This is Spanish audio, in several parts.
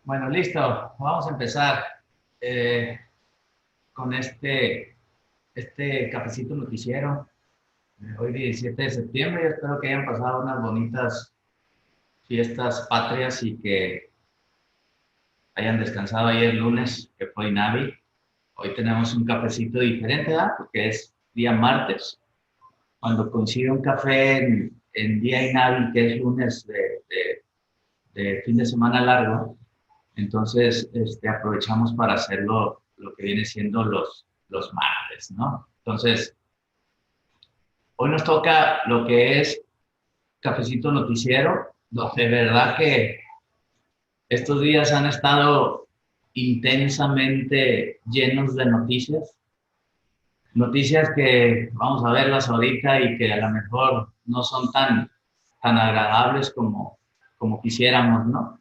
Bueno, listo. Vamos a empezar eh, con este cafecito noticiero. Hoy 17 de septiembre. Yo espero que hayan pasado unas bonitas fiestas patrias y que hayan descansado ayer lunes, que fue Inhábil. Hoy tenemos un cafecito diferente, ¿verdad? Porque es día martes. Cuando coincide un café en día Inhábil, que es lunes de fin de semana largo, entonces aprovechamos para hacerlo lo que viene siendo los martes, ¿no? Entonces, hoy nos toca lo que es cafecito noticiero. De verdad que estos días han estado intensamente llenos de noticias. Noticias que vamos a verlas ahorita y que a lo mejor no son tan agradables como quisiéramos, ¿no?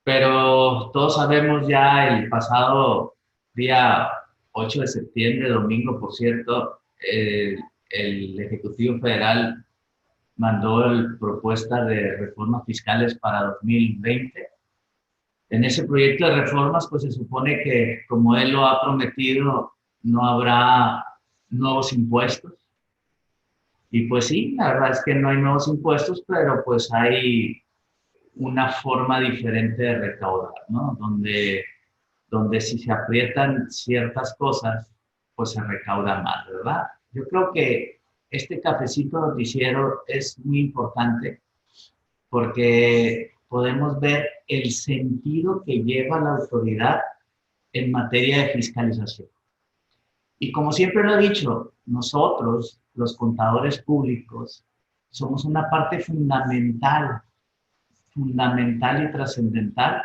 Pero todos sabemos ya el pasado día 8 de septiembre, domingo, por cierto, el Ejecutivo Federal mandó propuesta de reformas fiscales para 2020. En ese proyecto de reformas, pues se supone que, como él lo ha prometido, no habrá nuevos impuestos. Y pues sí, la verdad es que no hay nuevos impuestos, pero pues hay una forma diferente de recaudar, ¿no? Donde si se aprietan ciertas cosas, pues se recauda más, ¿verdad? Yo creo que este cafecito noticiero es muy importante porque podemos ver el sentido que lleva la autoridad en materia de fiscalización. Y como siempre lo he dicho, nosotros, los contadores públicos, somos una parte fundamental y trascendental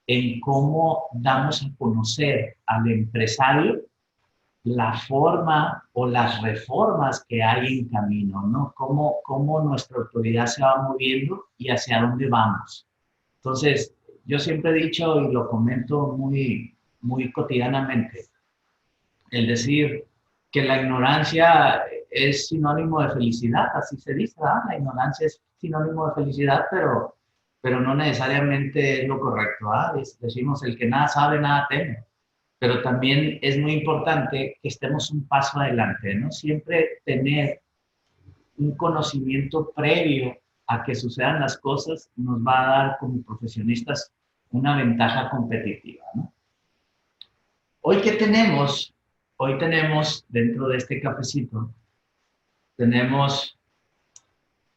en cómo damos a conocer al empresario la forma o las reformas que hay en camino, ¿no? Cómo nuestra autoridad se va moviendo y hacia dónde vamos. Entonces, yo siempre he dicho y lo comento muy cotidianamente, el decir que la ignorancia es sinónimo de felicidad, así se dice, ¿verdad? La ignorancia es sinónimo de felicidad, pero no necesariamente es lo correcto, ¿verdad? Decimos, el que nada sabe, nada teme, pero también es muy importante que estemos un paso adelante, ¿no? Siempre tener un conocimiento previo a que sucedan las cosas nos va a dar como profesionistas una ventaja competitiva, ¿no? Hoy, ¿qué tenemos? Hoy tenemos, dentro de este cafecito, tenemos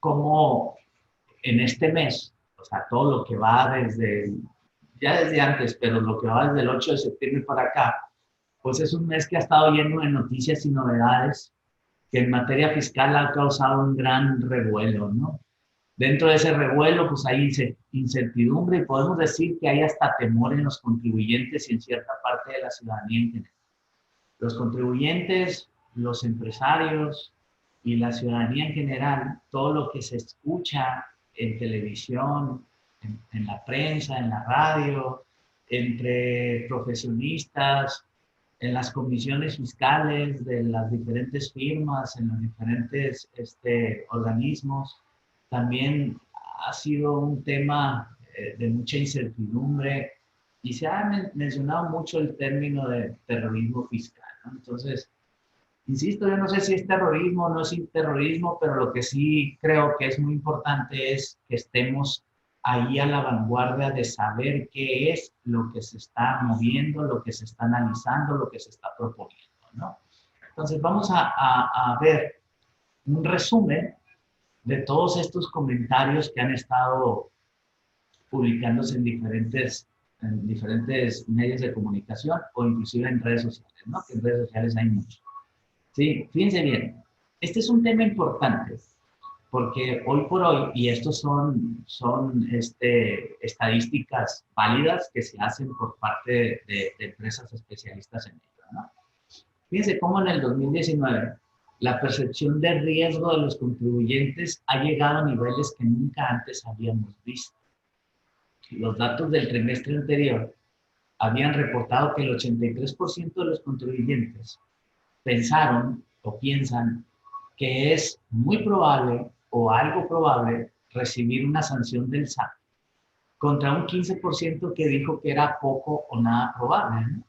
como en este mes, o sea, todo lo que va ya desde antes, pero lo que va desde el 8 de septiembre para acá, pues es un mes que ha estado lleno de noticias y novedades que en materia fiscal ha causado un gran revuelo, ¿no? Dentro de ese revuelo, pues hay incertidumbre y podemos decir que hay hasta temor en los contribuyentes y en cierta parte de la ciudadanía en general. Los contribuyentes, los empresarios y la ciudadanía en general, todo lo que se escucha en televisión, en la prensa, en la radio, entre profesionistas, en las comisiones fiscales de las diferentes firmas, en los diferentes organismos, también ha sido un tema de mucha incertidumbre y se ha mencionado mucho el término de terrorismo fiscal, ¿no? Entonces, insisto, yo no sé si es terrorismo o no es terrorismo, pero lo que sí creo que es muy importante es que estemos ahí a la vanguardia de saber qué es lo que se está moviendo, lo que se está analizando, lo que se está proponiendo, ¿no? Entonces, vamos a ver un resumen de todos estos comentarios que han estado publicándose en diferentes medios de comunicación o inclusive en redes sociales, ¿no? Que en redes sociales hay mucho. Sí, fíjense bien, este es un tema importante porque hoy por hoy, y estos son estadísticas válidas que se hacen por parte de empresas especialistas en ello, ¿no? Fíjense cómo en el 2019 la percepción de riesgo de los contribuyentes ha llegado a niveles que nunca antes habíamos visto. Los datos del trimestre anterior habían reportado que el 83% de los contribuyentes pensaron o piensan que es muy probable o algo probable recibir una sanción del SAT contra un 15% que dijo que era poco o nada probable, ¿no?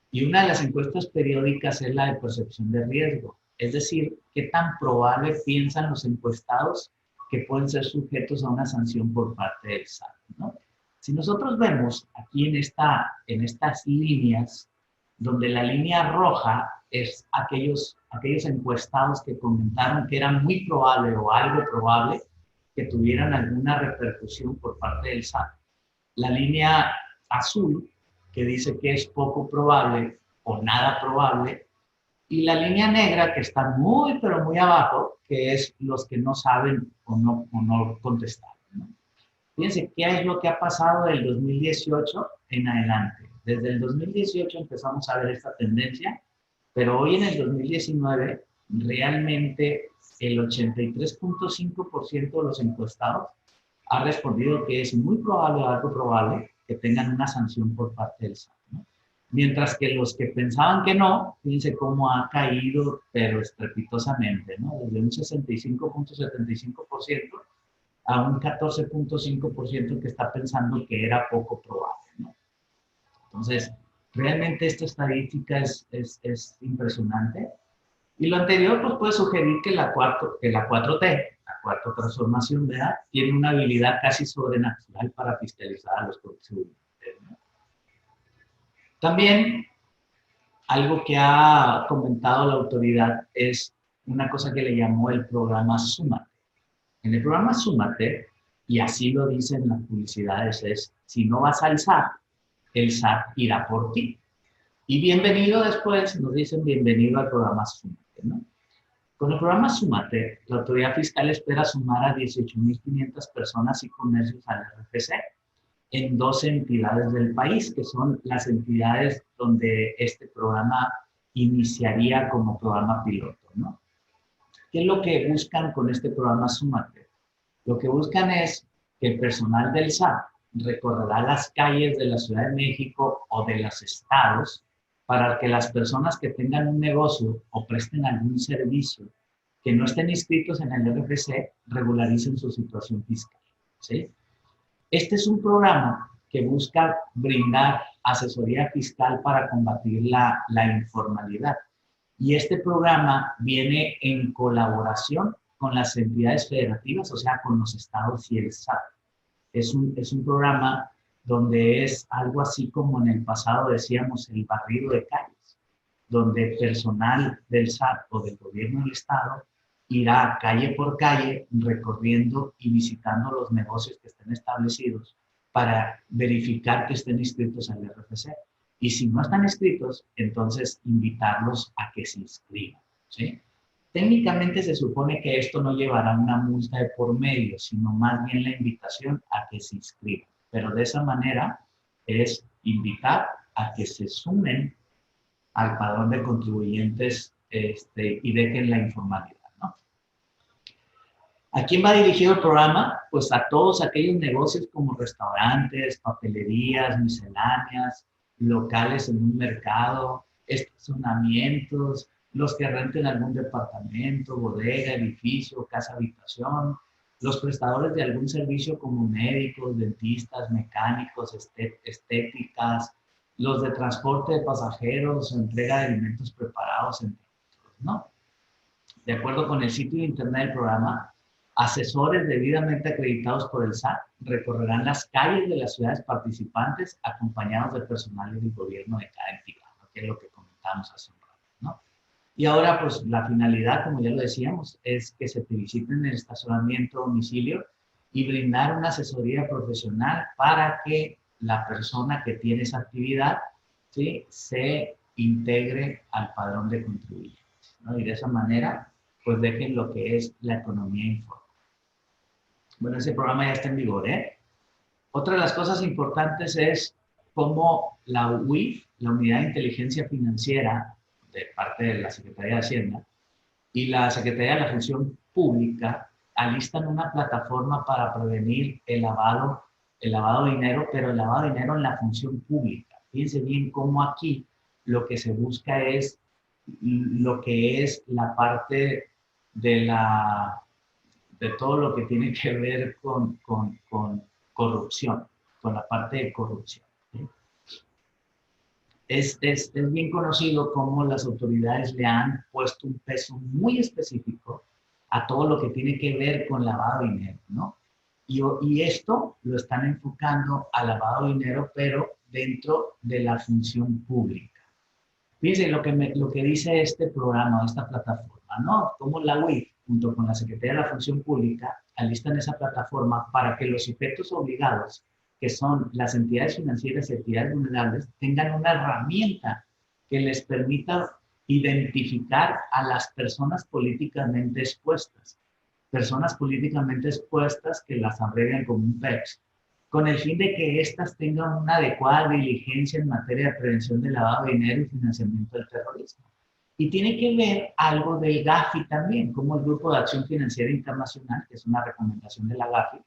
Y una de las encuestas periódicas es la de percepción de riesgo, es decir, qué tan probable piensan los encuestados que pueden ser sujetos a una sanción por parte del SAT, ¿no? Si nosotros vemos aquí en estas líneas, donde la línea roja es aquellos encuestados que comentaron que era muy probable o algo probable que tuvieran alguna repercusión por parte del SAT. La línea azul, que dice que es poco probable o nada probable, y la línea negra, que está muy, pero muy abajo, que es los que no saben o no contestaron, ¿no? Fíjense qué es lo que ha pasado del 2018 en adelante. Desde el 2018 empezamos a ver esta tendencia, pero hoy en el 2019 realmente el 83.5% de los encuestados ha respondido que es muy probable o algo probable que tengan una sanción por parte del SAT, ¿no? Mientras que los que pensaban que no, fíjense cómo ha caído, pero estrepitosamente, ¿no? Desde un 65.75% a un 14.5% que está pensando que era poco probable, ¿no? Entonces, realmente esta estadística es impresionante. Y lo anterior, pues puede sugerir que la 4T, la cuarta transformación, ¿verdad?, tiene una habilidad casi sobrenatural para fiscalizar a los contribuyentes, ¿no? También, algo que ha comentado la autoridad es una cosa que le llamó el programa Súmate. En el programa Súmate, y así lo dicen las publicidades, es, si no vas al SAT, el SAT irá por ti. Y bienvenido después, nos dicen bienvenido al programa Súmate, ¿no? Con el programa Súmate, la autoridad fiscal espera sumar a 18.500 personas y comercios al RFC en 12 entidades del país, que son las entidades donde este programa iniciaría como programa piloto, ¿no? ¿Qué es lo que buscan con este programa Súmate? Lo que buscan es que el personal del SAT recorrerá las calles de la Ciudad de México o de los estados para que las personas que tengan un negocio o presten algún servicio que no estén inscritos en el RFC regularicen su situación fiscal, ¿sí? Este es un programa que busca brindar asesoría fiscal para combatir la informalidad. Y este programa viene en colaboración con las entidades federativas, o sea, con los estados y el SAT. Es un programa donde es algo así como en el pasado decíamos el barrido de calles, donde personal del SAT o del gobierno del estado irá calle por calle recorriendo y visitando los negocios que estén establecidos para verificar que estén inscritos al RFC. Y si no están inscritos, entonces invitarlos a que se inscriban, ¿sí? Técnicamente se supone que esto no llevará una multa de por medio, sino más bien la invitación a que se inscriban. Pero de esa manera es invitar a que se sumen al padrón de contribuyentes y dejen la informalidad, ¿no? ¿A quién va dirigido el programa? Pues a todos aquellos negocios como restaurantes, papelerías, misceláneas, locales en un mercado, estacionamientos, los que renten algún departamento, bodega, edificio, casa, habitación, los prestadores de algún servicio como médicos, dentistas, mecánicos, estéticas, los de transporte de pasajeros, entrega de alimentos preparados, entre otros, ¿no? De acuerdo con el sitio de internet del programa, asesores debidamente acreditados por el SAT recorrerán las calles de las ciudades participantes acompañados de personal del gobierno de cada entidad, ¿no?, que es lo que comentamos hace un rato, ¿no? Y ahora, pues, la finalidad, como ya lo decíamos, es que se te visiten en el estacionamiento domicilio y brindar una asesoría profesional para que la persona que tiene esa actividad, ¿sí?, se integre al padrón de contribuyentes, ¿no? Y de esa manera, pues, dejen lo que es la economía informal. Bueno, ese programa ya está en vigor, ¿eh? Otra de las cosas importantes es cómo la UIF, la Unidad de Inteligencia Financiera, de parte de la Secretaría de Hacienda, y la Secretaría de la Función Pública, alistan una plataforma para prevenir el lavado de dinero, pero el lavado de dinero en la función pública. Fíjense bien cómo aquí lo que se busca es lo que es la parte de todo lo que tiene que ver con corrupción. con la parte de corrupción. ¿Sí? Es bien conocido cómo las autoridades le han puesto un peso muy específico a todo lo que tiene que ver con lavado de dinero, ¿no? Y esto lo están enfocando a lavado de dinero, pero dentro de la función pública. Fíjense lo que dice este programa, esta plataforma, ¿no? Como la UIF, junto con la Secretaría de la Función Pública, alistan esa plataforma para que los sujetos obligados, que son las entidades financieras y entidades vulnerables, tengan una herramienta que les permita identificar a las personas políticamente expuestas. Personas políticamente expuestas que las abrevian como un PEX, con el fin de que éstas tengan una adecuada diligencia en materia de prevención del lavado de dinero y financiamiento del terrorismo. Y tiene que ver algo del GAFI también, como el Grupo de Acción Financiera Internacional, que es una recomendación de la GAFI,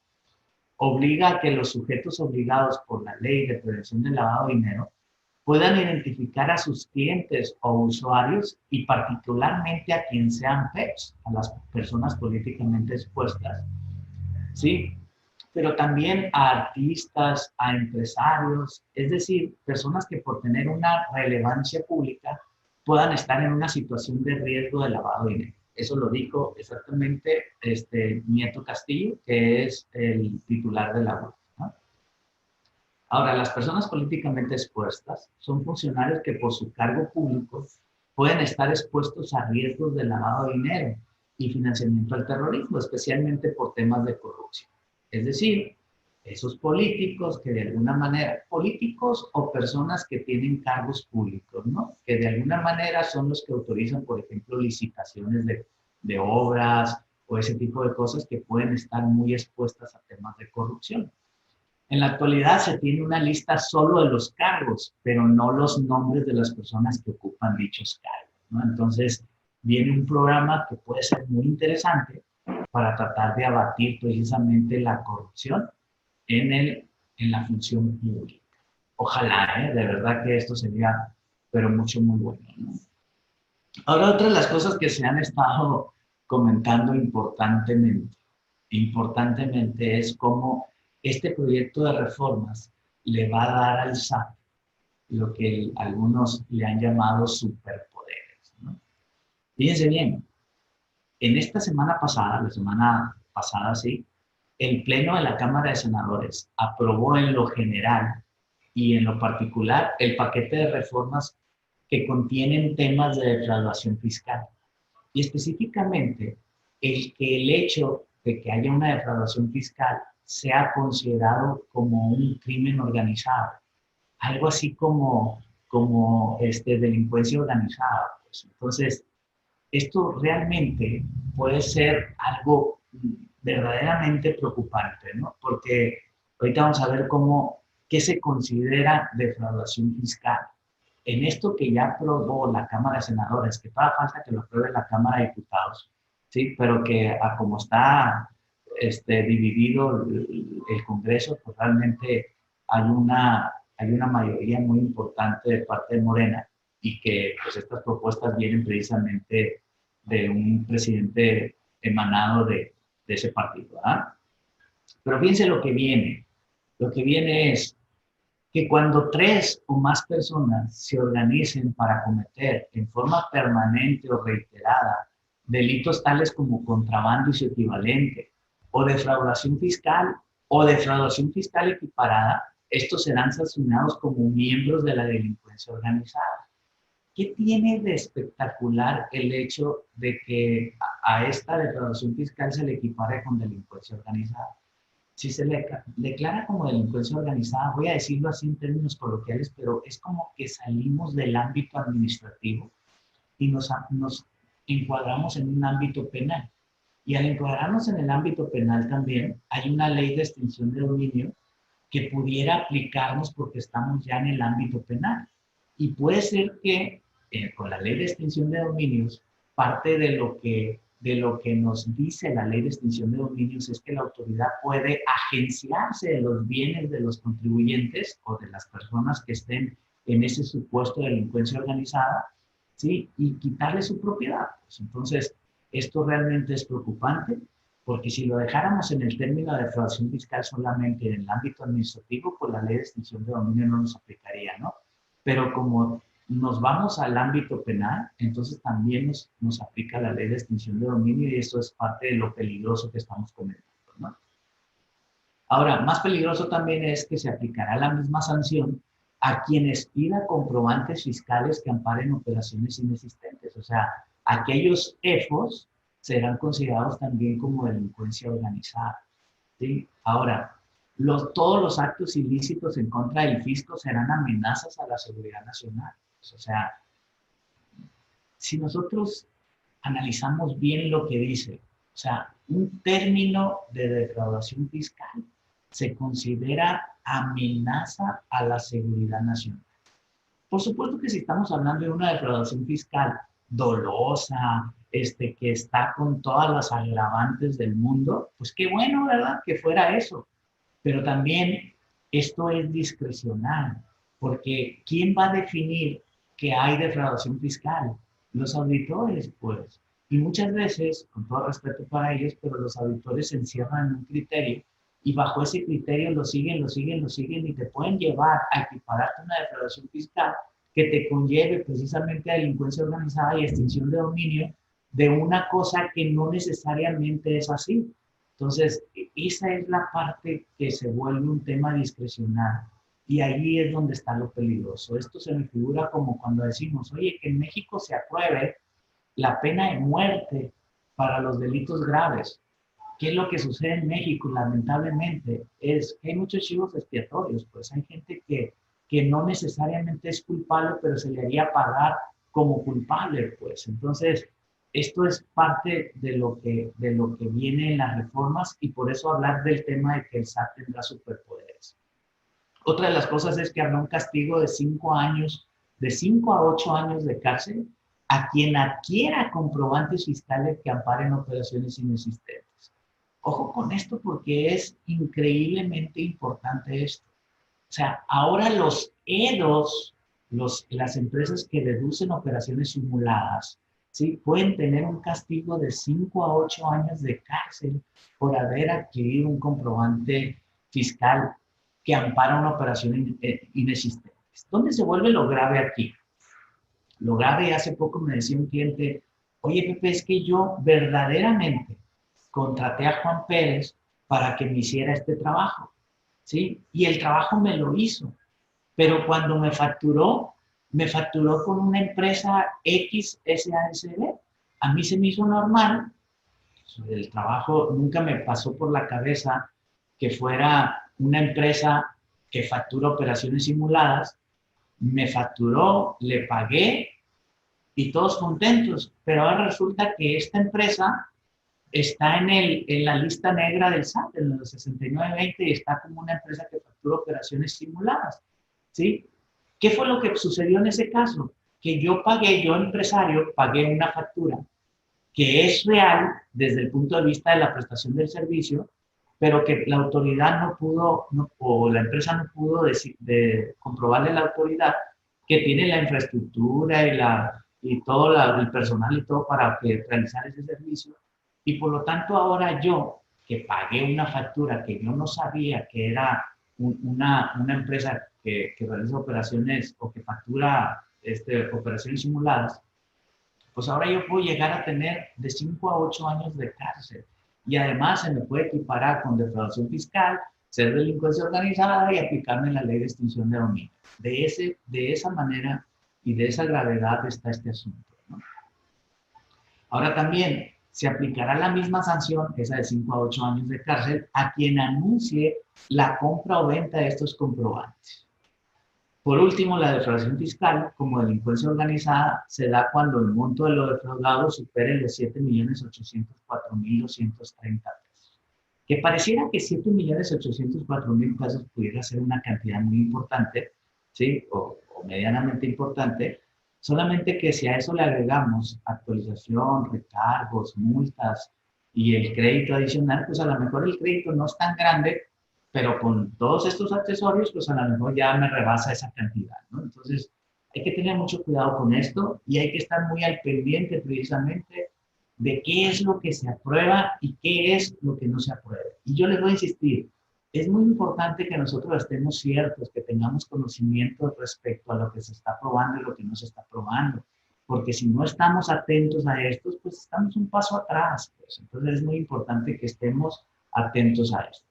obliga a que los sujetos obligados por la ley de prevención del lavado de dinero puedan identificar a sus clientes o usuarios y particularmente a quien sean PEPs, a las personas políticamente expuestas, ¿sí? Pero también a artistas, a empresarios, es decir, personas que por tener una relevancia pública puedan estar en una situación de riesgo de lavado de dinero. Eso lo dijo exactamente Nieto Castillo, que es el titular de la UIF, ¿no? Ahora, las personas políticamente expuestas son funcionarios que por su cargo público pueden estar expuestos a riesgos de lavado de dinero y financiamiento al terrorismo, especialmente por temas de corrupción. Es decir, esos políticos que de alguna manera, políticos o personas que tienen cargos públicos, ¿no? Que de alguna manera son los que autorizan, por ejemplo, licitaciones de obras o ese tipo de cosas que pueden estar muy expuestas a temas de corrupción. En la actualidad se tiene una lista solo de los cargos, pero no los nombres de las personas que ocupan dichos cargos, ¿no? Entonces, viene un programa que puede ser muy interesante para tratar de abatir precisamente la corrupción en la función pública. Ojalá, de verdad que esto sería, pero muy bueno, ¿no? Ahora, otra de las cosas que se han estado comentando importantemente es cómo este proyecto de reformas le va a dar al SAT lo que algunos le han llamado superpoderes, ¿no? Fíjense bien, en esta semana pasada, la semana pasada, sí, el Pleno de la Cámara de Senadores aprobó en lo general y en lo particular el paquete de reformas que contienen temas de defraudación fiscal. Y específicamente, el hecho de que haya una defraudación fiscal sea considerado como un crimen organizado, algo así como delincuencia organizada. Pues. Entonces, esto realmente puede ser algo verdaderamente preocupante, ¿no? Porque ahorita vamos a ver qué se considera defraudación fiscal. En esto que ya aprobó la Cámara de Senadores, que todavía falta que lo apruebe la Cámara de Diputados, ¿sí? Pero que a como está dividido el Congreso, pues realmente hay una mayoría muy importante de parte de Morena y que pues estas propuestas vienen precisamente de un presidente emanado de ese partido, ¿verdad? Pero fíjense lo que viene. Lo que viene es que cuando 3 o más personas se organicen para cometer en forma permanente o reiterada delitos tales como contrabando y su equivalente, o defraudación fiscal equiparada, estos serán sancionados como miembros de la delincuencia organizada. ¿Qué tiene de espectacular el hecho de que a esta defraudación fiscal se le equipare con delincuencia organizada? Si se le declara como delincuencia organizada, voy a decirlo así en términos coloquiales, pero es como que salimos del ámbito administrativo y nos encuadramos en un ámbito penal. Y al encuadrarnos en el ámbito penal también, hay una ley de extinción de dominio que pudiera aplicarnos porque estamos ya en el ámbito penal. Y puede ser que con la ley de extinción de dominios, parte de lo que nos dice la ley de extinción de dominios es que la autoridad puede agenciarse de los bienes de los contribuyentes o de las personas que estén en ese supuesto de delincuencia organizada, ¿sí? Y quitarle su propiedad. Pues entonces, esto realmente es preocupante Porque si lo dejáramos en el término de defraudación fiscal solamente en el ámbito administrativo, pues la ley de extinción de dominio no nos aplicaría, ¿no? Pero como nos vamos al ámbito penal, entonces también nos aplica la ley de extinción de dominio y eso es parte de lo peligroso que estamos comentando, ¿no? Ahora, más peligroso también es que se aplicará la misma sanción a quienes pida comprobantes fiscales que amparen operaciones inexistentes. O sea, aquellos EFOS serán considerados también como delincuencia organizada, ¿sí? Ahora, todos los actos ilícitos en contra del fisco serán amenazas a la seguridad nacional. O sea, si nosotros analizamos bien lo que dice, o sea, un término de defraudación fiscal se considera amenaza a la seguridad nacional. Por supuesto que si estamos hablando de una defraudación fiscal dolosa, que está con todas las agravantes del mundo, pues qué bueno, ¿verdad? Que fuera eso. Pero también esto es discrecional, porque ¿quién va a definir que hay defraudación fiscal? Los auditores, pues. Y muchas veces, con todo respeto para ellos, pero los auditores se encierran en un criterio y bajo ese criterio lo siguen y te pueden llevar a equipararte una defraudación fiscal que te conlleve precisamente a delincuencia organizada y extinción de dominio de una cosa que no necesariamente es así. Entonces, esa es la parte que se vuelve un tema discrecional y ahí es donde está lo peligroso. Esto se me figura como cuando decimos, oye, que en México se apruebe la pena de muerte para los delitos graves. ¿Qué es lo que sucede en México? Lamentablemente, es que hay muchos chivos expiatorios, pues hay gente que no necesariamente es culpable, pero se le haría pagar como culpable, pues. Entonces, esto es parte de lo que viene en las reformas y por eso hablar del tema de que el SAT tendrá superpoderes. Otra de las cosas es que habrá un castigo de 5 años, de 5 a 8 años de cárcel a quien adquiera comprobantes fiscales que amparen operaciones inexistentes. Ojo con esto porque es increíblemente importante esto. O sea, ahora los EDOs, las empresas que deducen operaciones simuladas, ¿sí? Pueden tener un castigo de 5 a 8 años de cárcel por haber adquirido un comprobante fiscal que ampara una operación inexistente. ¿Dónde se vuelve lo grave aquí? Lo grave, hace poco me decía un cliente, oye Pepe, es que yo verdaderamente contraté a Juan Pérez para que me hiciera este trabajo, ¿sí? Y el trabajo me lo hizo, pero cuando me facturó con una empresa XSASB. A mí se me hizo normal, el trabajo nunca me pasó por la cabeza que fuera una empresa que factura operaciones simuladas, me facturó, le pagué y todos contentos, pero ahora resulta que esta empresa está en la lista negra del SAT, en los 6920, y está como una empresa que factura operaciones simuladas, ¿sí? ¿Qué fue lo que sucedió en ese caso? Que yo empresario, pagué una factura que es real desde el punto de vista de la prestación del servicio, pero que la autoridad no pudo, o la empresa no pudo comprobarle a la autoridad que tiene la infraestructura y todo el personal y todo para realizar ese servicio. Y por lo tanto ahora yo, que pagué una factura que yo no sabía que era una empresa que realiza operaciones o que factura operaciones simuladas, pues ahora yo puedo llegar a tener de 5 a 8 años de cárcel. Y además se me puede equiparar con defraudación fiscal, ser delincuencia organizada y aplicarme la ley de extinción de dominio. De esa manera y de esa gravedad está este asunto, ¿no? Ahora también se aplicará la misma sanción, esa de 5 a 8 años de cárcel, a quien anuncie la compra o venta de estos comprobantes. Por último, la defraudación fiscal, como delincuencia organizada, se da cuando el monto de lo defraudado supere los 7.804.230 pesos. Que pareciera que 7.804.000 pesos pudiera ser una cantidad muy importante, ¿sí? O medianamente importante, solamente que si a eso le agregamos actualización, recargos, multas y el crédito adicional, pues a lo mejor el crédito no es tan grande, pero con todos estos accesorios, pues a lo mejor ya me rebasa esa cantidad, ¿no? Entonces, hay que tener mucho cuidado con esto y hay que estar muy al pendiente precisamente de qué es lo que se aprueba y qué es lo que no se aprueba. Y yo les voy a insistir, es muy importante que nosotros estemos ciertos, que tengamos conocimiento respecto a lo que se está aprobando y lo que no se está aprobando, porque si no estamos atentos a esto, pues estamos un paso atrás. Pues. Entonces es muy importante que estemos atentos a esto.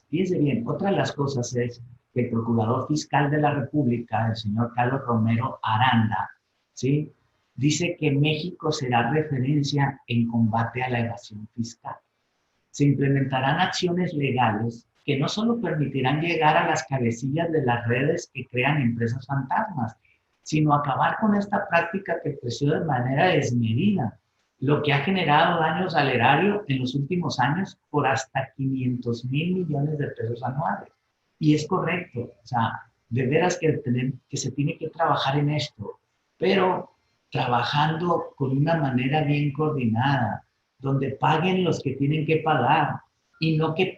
Fíjense bien, otra de las cosas es que el Procurador Fiscal de la República, el señor Carlos Romero Aranda, ¿sí?, dice que México será referencia en combate a la evasión fiscal. Se implementarán acciones legales que no solo permitirán llegar a las cabecillas de las redes que crean empresas fantasmas, sino acabar con esta práctica que creció de manera desmedida, lo que ha generado daños al erario en los últimos años por hasta 500,000 millones de pesos anuales. Y es correcto, o sea, de veras que se tiene que trabajar en esto, pero trabajando con una manera bien coordinada, donde paguen los que tienen que pagar y no que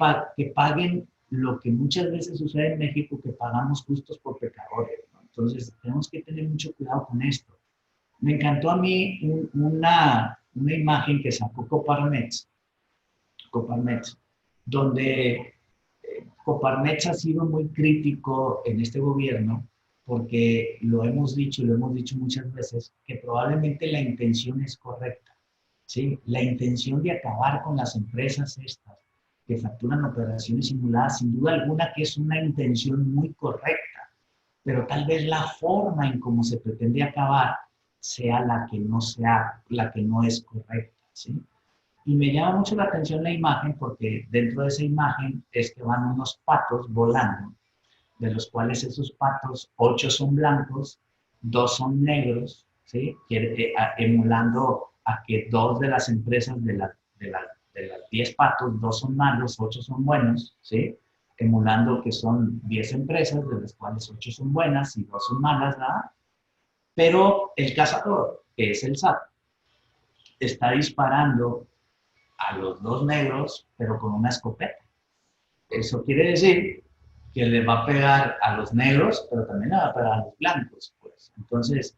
paguen lo que muchas veces sucede en México, que pagamos justos por pecadores, ¿no? Entonces, tenemos que tener mucho cuidado con esto. Me encantó a mí una imagen que sacó Coparmex, donde Coparmex ha sido muy crítico en este gobierno porque lo hemos dicho muchas veces, que probablemente la intención es correcta, ¿sí? La intención de acabar con las empresas estas que facturan operaciones simuladas, sin duda alguna que es una intención muy correcta, pero tal vez la forma en cómo se pretende acabar sea la que no es correcta, ¿sí? Y me llama mucho la atención la imagen porque dentro de esa imagen es que van unos patos volando, de los cuales esos patos, 8 son blancos, 2 son negros, ¿sí? Emulando a que 2 de las empresas de las 10 patos, 2 son malos, 8 son buenos, ¿sí? Emulando que son 10 empresas, de las cuales 8 son buenas y 2 son malas, ¿verdad? Pero el cazador, que es el SAT, está disparando a los 2 negros, pero con una escopeta. Eso quiere decir que le va a pegar a los negros, pero también le va a pegar a los blancos, pues. Entonces,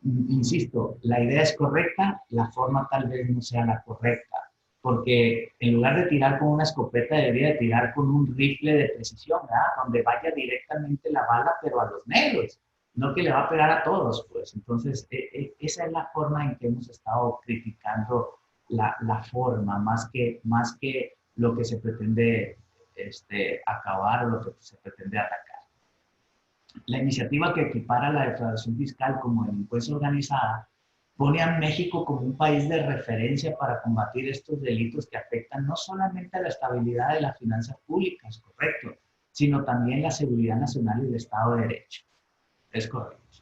insisto, la idea es correcta, la forma tal vez no sea la correcta, porque en lugar de tirar con una escopeta, debería de tirar con un rifle de precisión, ¿verdad? Donde vaya directamente la bala, pero a los negros, no que le va a pegar a todos, pues. Entonces, esa es la forma en que hemos estado criticando la forma, más que lo que se pretende acabar o lo que se pretende atacar. La iniciativa que equipara la defraudación fiscal como delincuencia organizada pone a México como un país de referencia para combatir estos delitos que afectan no solamente a la estabilidad de las finanzas públicas, correcto, sino también la seguridad nacional y el Estado de Derecho. Es correcto.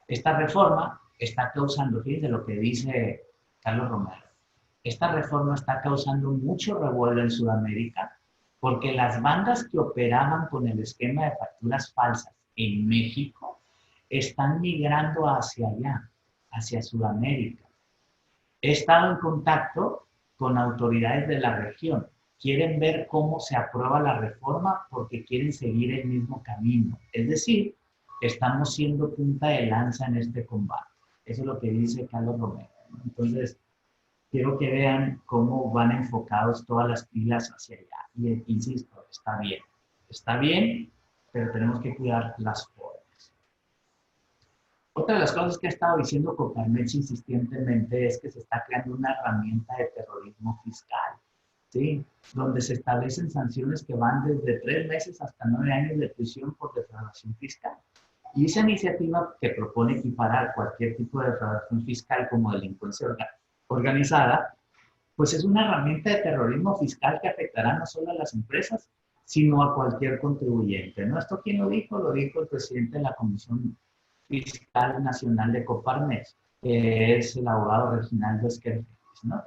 Esta reforma está causando, fíjense lo que dice Carlos Romero, esta reforma está causando mucho revuelo en Sudamérica porque las bandas que operaban con el esquema de facturas falsas en México están migrando hacia allá, hacia Sudamérica. He estado en contacto con autoridades de la región. Quieren ver cómo se aprueba la reforma porque quieren seguir el mismo camino. Es decir, estamos siendo punta de lanza en este combate. Eso es lo que dice Carlos Romero, ¿no? Entonces, quiero que vean cómo van enfocados todas las pilas hacia allá. Y insisto, está bien, pero tenemos que cuidar las formas. Otra de las cosas que ha estado diciendo Coparmex insistentemente es que se está creando una herramienta de terrorismo fiscal, ¿sí? Donde se establecen sanciones que van desde 3 meses hasta 9 años de prisión por defraudación fiscal. Y esa iniciativa que propone equiparar cualquier tipo de defraudación fiscal como delincuencia organizada, pues es una herramienta de terrorismo fiscal que afectará no solo a las empresas, sino a cualquier contribuyente, ¿no? ¿Esto quién lo dijo? Lo dijo el presidente de la Comisión Fiscal Nacional de Coparmex, que es el abogado Reginaldo Esquer, ¿no?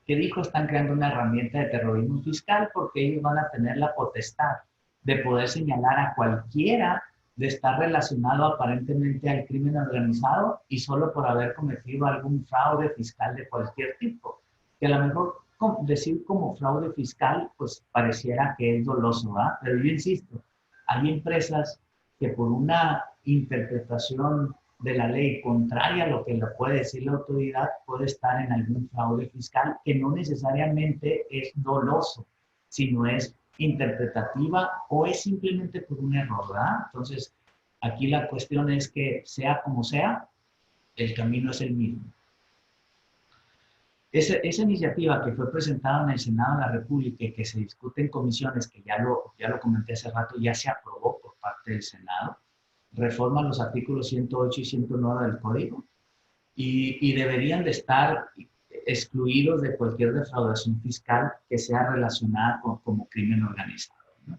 ¿Qué dijo? Están creando una herramienta de terrorismo fiscal porque ellos van a tener la potestad de poder señalar a cualquiera de estar relacionado aparentemente al crimen organizado y solo por haber cometido algún fraude fiscal de cualquier tipo. Que a lo mejor decir como fraude fiscal, pues pareciera que es doloso, ¿verdad? Pero yo insisto, hay empresas que por una interpretación de la ley contraria a lo que le puede decir la autoridad puede estar en algún fraude fiscal que no necesariamente es doloso, sino es interpretativa o es simplemente por un error, ¿verdad? Entonces, aquí la cuestión es que sea como sea, el camino es el mismo. Esa iniciativa que fue presentada en el Senado de la República y que se discute en comisiones, que ya lo comenté hace rato, ya se aprobó por parte del Senado, reforma los artículos 108 y 109 del Código y deberían de estar excluidos de cualquier defraudación fiscal que sea relacionada como crimen organizado, ¿no?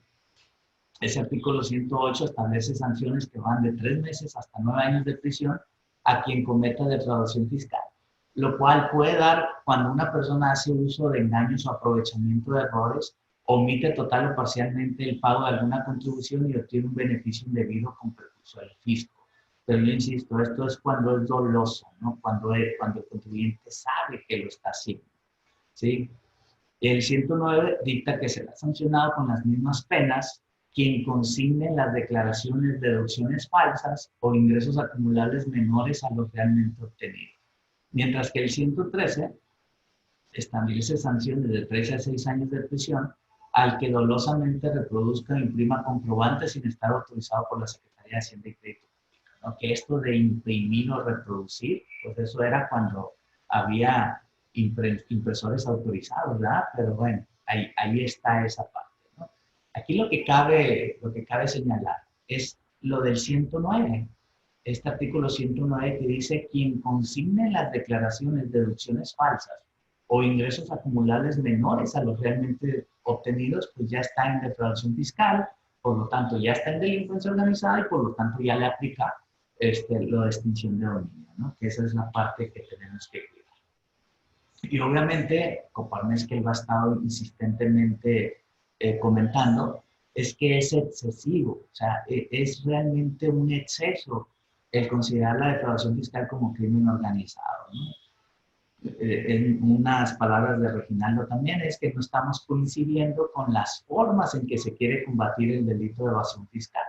Ese artículo 108 establece sanciones que van de 3 meses hasta 9 años de prisión a quien cometa defraudación fiscal, lo cual puede dar cuando una persona hace uso de engaños o aprovechamiento de errores, omite total o parcialmente el pago de alguna contribución y obtiene un beneficio indebido con perjuicio del fisco. Pero yo insisto, esto es cuando es doloso, ¿no? Cuando el contribuyente sabe que lo está haciendo, ¿sí? El 109 dicta que será sancionado con las mismas penas quien consigne las declaraciones de deducciones falsas o ingresos acumulables menores a los realmente obtenidos. Mientras que el 113 establece sanciones de 3 a 6 años de prisión al que dolosamente reproduzca o imprima comprobantes sin estar autorizado por la Secretaría de Hacienda y Crédito Público, ¿no? Que esto de imprimir o reproducir, pues eso era cuando había impresores autorizados, ¿verdad? Pero bueno, ahí está esa parte, ¿no? Aquí lo que cabe señalar es lo del 109. Este artículo 109 que dice quien consigne las declaraciones de deducciones falsas o ingresos acumulables menores a los realmente obtenidos, pues ya está en defraudación fiscal, por lo tanto ya está en delincuencia organizada y por lo tanto ya le aplica lo de extinción de dominio, ¿no? Que esa es la parte que tenemos que cuidar. Y obviamente, Coparmex, que él ha estado insistentemente comentando, es que es excesivo, o sea, es realmente un exceso el considerar la defraudación fiscal como crimen organizado, ¿no? En unas palabras de Reginaldo también, es que no estamos coincidiendo con las formas en que se quiere combatir el delito de evasión fiscal.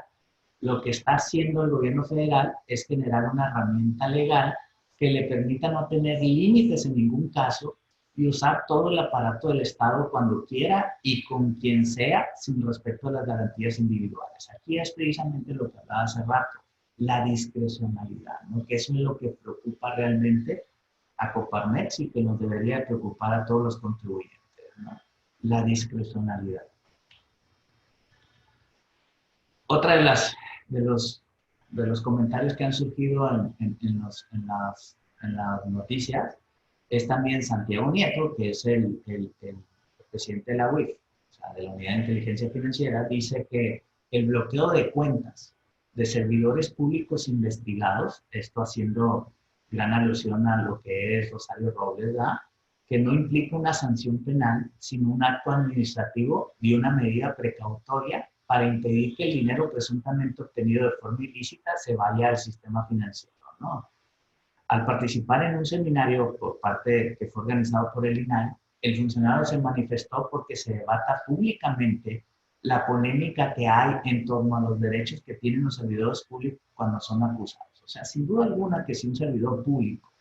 Lo que está haciendo el gobierno federal es generar una herramienta legal que le permita no tener límites en ningún caso y usar todo el aparato del Estado cuando quiera y con quien sea, sin respeto a las garantías individuales. Aquí es precisamente lo que hablaba hace rato, la discrecionalidad, ¿no? Que eso es lo que preocupa realmente a Coparmex y que nos debería preocupar a todos los contribuyentes, ¿no? La discrecionalidad. Otra de los comentarios que han surgido en las noticias es también Santiago Nieto, que es el presidente de la UIF, o sea, de la Unidad de Inteligencia Financiera, dice que el bloqueo de cuentas de servidores públicos investigados, esto haciendo gran alusión a lo que es Rosario Robles, ¿verdad?, que no implica una sanción penal, sino un acto administrativo y una medida precautoria para impedir que el dinero presuntamente obtenido de forma ilícita se vaya al sistema financiero, ¿no? Al participar en un seminario que fue organizado por el INAI, el funcionario se manifestó porque se debata públicamente la polémica que hay en torno a los derechos que tienen los servidores públicos cuando son acusados. O sea, sin duda alguna que si un servidor público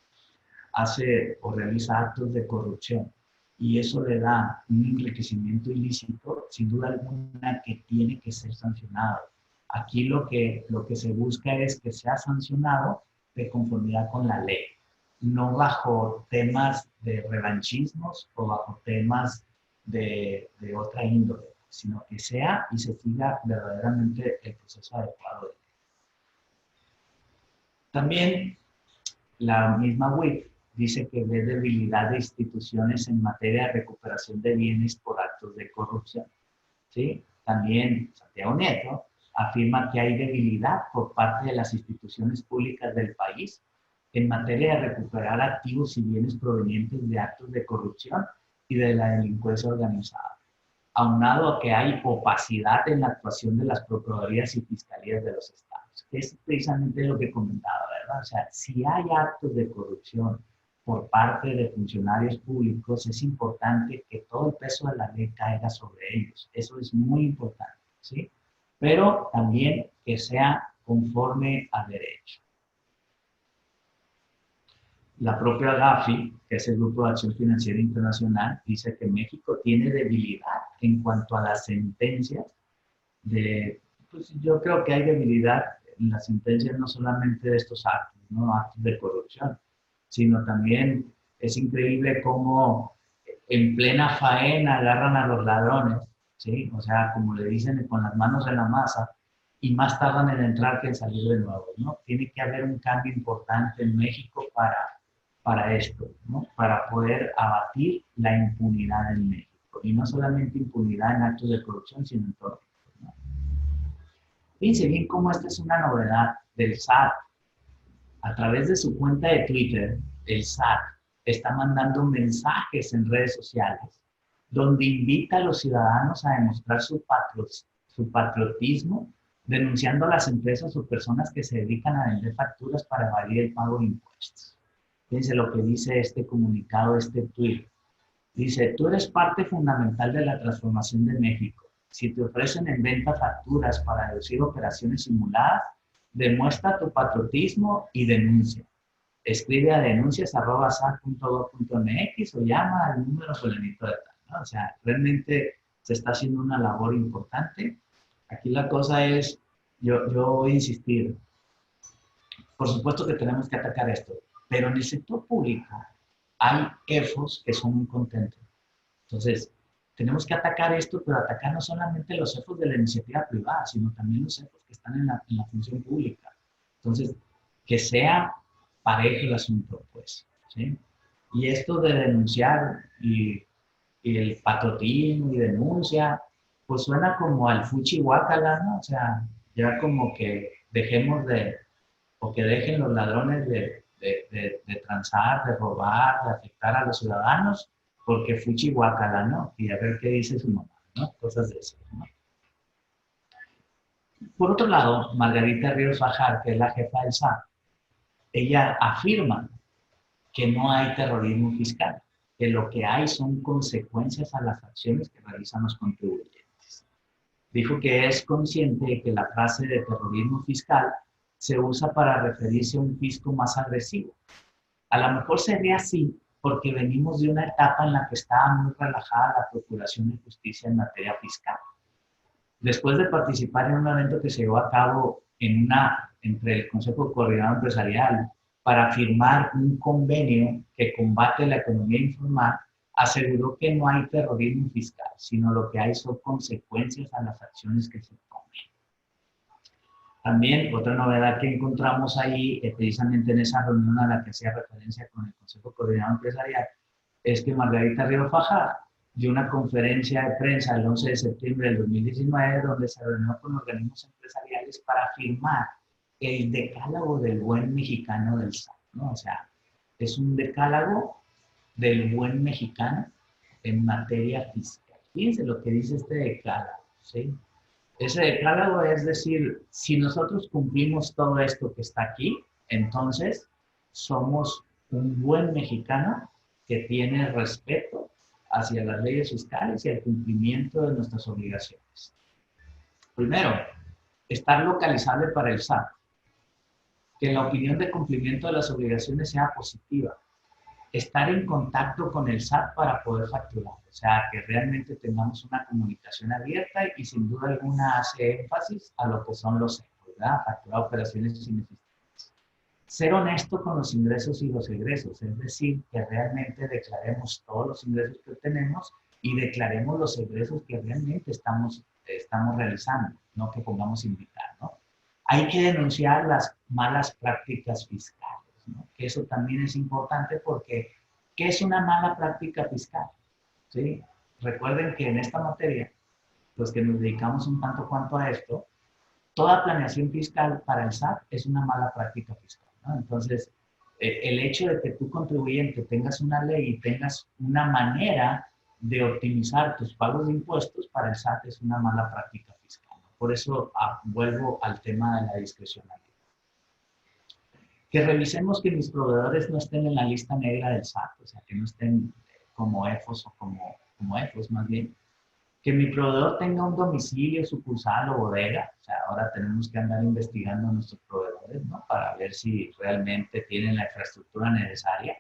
hace o realiza actos de corrupción y eso le da un enriquecimiento ilícito, sin duda alguna que tiene que ser sancionado. Aquí lo que se busca es que sea sancionado de conformidad con la ley, no bajo temas de revanchismos o bajo temas de otra índole, sino que sea y se siga verdaderamente el proceso adecuado de ley. También la misma UIF dice que ve debilidad de instituciones en materia de recuperación de bienes por actos de corrupción, ¿sí? También Santiago Nieto afirma que hay debilidad por parte de las instituciones públicas del país en materia de recuperar activos y bienes provenientes de actos de corrupción y de la delincuencia organizada, aunado a que hay opacidad en la actuación de las procuradurías y fiscalías de los estados. Es precisamente lo que comentaba, ¿verdad? O sea, si hay actos de corrupción por parte de funcionarios públicos, es importante que todo el peso de la ley caiga sobre ellos. Eso es muy importante, ¿sí? Pero también que sea conforme a derecho. La propia GAFI, que es el Grupo de Acción Financiera Internacional, dice que México tiene debilidad en cuanto a las sentencias pues yo creo que hay debilidad en las sentencias no solamente de estos actos, ¿no? Actos de corrupción, sino también es increíble cómo en plena faena agarran a los ladrones, ¿sí? O sea, como le dicen, con las manos en la masa, y más tardan en entrar que en salir de nuevo, ¿no? Tiene que haber un cambio importante en México para esto, ¿no? Para poder abatir la impunidad en México. Y no solamente impunidad en actos de corrupción, sino en todo. ¿No? Fíjense bien cómo esta es una novedad del SAT. A través de su cuenta de Twitter, el SAT está mandando mensajes en redes sociales donde invita a los ciudadanos a demostrar su patriotismo, denunciando a las empresas o personas que se dedican a vender facturas para evadir el pago de impuestos. Fíjense lo que dice este comunicado, este tweet. Dice, tú eres parte fundamental de la transformación de México. Si te ofrecen en venta facturas para deducir operaciones simuladas, demuestra tu patriotismo y denuncia. Escribe a denuncias@sat.gov.mx o llama al número fulanito de tal, ¿no? O sea, realmente se está haciendo una labor importante. Aquí la cosa es, yo voy a insistir, por supuesto que tenemos que atacar esto, pero en el sector público hay EFOS que son muy contentos. Entonces, tenemos que atacar esto, pero atacar no solamente los EFOS de la iniciativa privada, sino también los EFOS que están en la función pública. Entonces, que sea parejo el asunto, pues, ¿sí? Y esto de denunciar y el patriotismo y denuncia, pues suena como al fuchihuacala, ¿no? O sea, ya como que dejemos o que dejen los ladrones de transar, de robar, de afectar a los ciudadanos, porque fuchihuacala, ¿no? Y a ver qué dice su mamá, ¿no? Cosas de eso, ¿no? Por otro lado, Margarita Ríos Fajar, que es la jefa del SAT, ella afirma que no hay terrorismo fiscal, que lo que hay son consecuencias a las acciones que realizan los contribuyentes. Dijo que es consciente de que la frase de terrorismo fiscal se usa para referirse a un fisco más agresivo. A lo mejor sería así porque venimos de una etapa en la que estaba muy relajada la Procuración de Justicia en materia fiscal. Después de participar en un evento que se llevó a cabo entre el Consejo Coordinador Empresarial para firmar un convenio que combate la economía informal, aseguró que no hay terrorismo fiscal, sino lo que hay son consecuencias a las acciones que se tomen. También otra novedad que encontramos ahí, precisamente en esa reunión a la que hacía referencia con el Consejo Coordinador Empresarial, es que Margarita Ríos Fajar dio una conferencia de prensa el 11 de septiembre del 2019, donde se reunió con organismos empresariales para firmar el decálogo del buen mexicano del SAT, ¿no? O sea, es un decálogo del buen mexicano en materia fiscal. Fíjense lo que dice este decálogo, ¿sí? Ese decálogo es decir, si nosotros cumplimos todo esto que está aquí, entonces somos un buen mexicano que tiene respeto hacia las leyes fiscales y el cumplimiento de nuestras obligaciones. Primero, estar localizable para el SAT. Que la opinión de cumplimiento de las obligaciones sea positiva. Estar en contacto con el SAT para poder facturar. O sea, que realmente tengamos una comunicación abierta y sin duda alguna hace énfasis a lo que son los EFOS, ¿verdad? Facturar operaciones inexistentes. Ser honesto con los ingresos y los egresos, es decir, que realmente declaremos todos los ingresos que tenemos y declaremos los egresos que realmente estamos realizando, no que pongamos invitar, ¿no? Hay que denunciar las malas prácticas fiscales, ¿no? Que eso también es importante porque, ¿qué es una mala práctica fiscal? ¿Sí? Recuerden que en esta materia, los que nos dedicamos un tanto cuanto a esto, toda planeación fiscal para el SAT es una mala práctica fiscal, ¿no? Entonces, el hecho de que tú contribuyente tengas una ley y tengas una manera de optimizar tus pagos de impuestos para el SAT es una mala práctica fiscal. Por eso vuelvo al tema de la discrecionalidad. Que revisemos que mis proveedores no estén en la lista negra del SAT, o sea, que no estén como EFOS o como EFOS más bien. Que mi proveedor tenga un domicilio, sucursal o bodega, o sea, ahora tenemos que andar investigando a nuestros proveedores. proveedores, ¿no? Para ver si realmente tienen la infraestructura necesaria.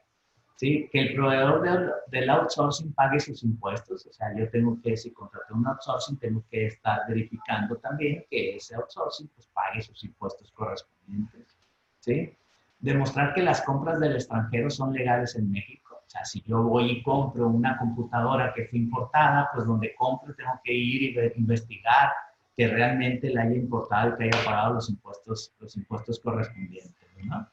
¿Sí? Que el proveedor del outsourcing pague sus impuestos. O sea, yo tengo que, si contraté un outsourcing, tengo que estar verificando también que ese outsourcing pues, pague sus impuestos correspondientes. ¿Sí? Demostrar que las compras del extranjero son legales en México. O sea, si yo voy y compro una computadora que fue importada, pues donde compro tengo que ir y investigar que realmente la haya importado y que haya pagado los impuestos correspondientes, ¿no?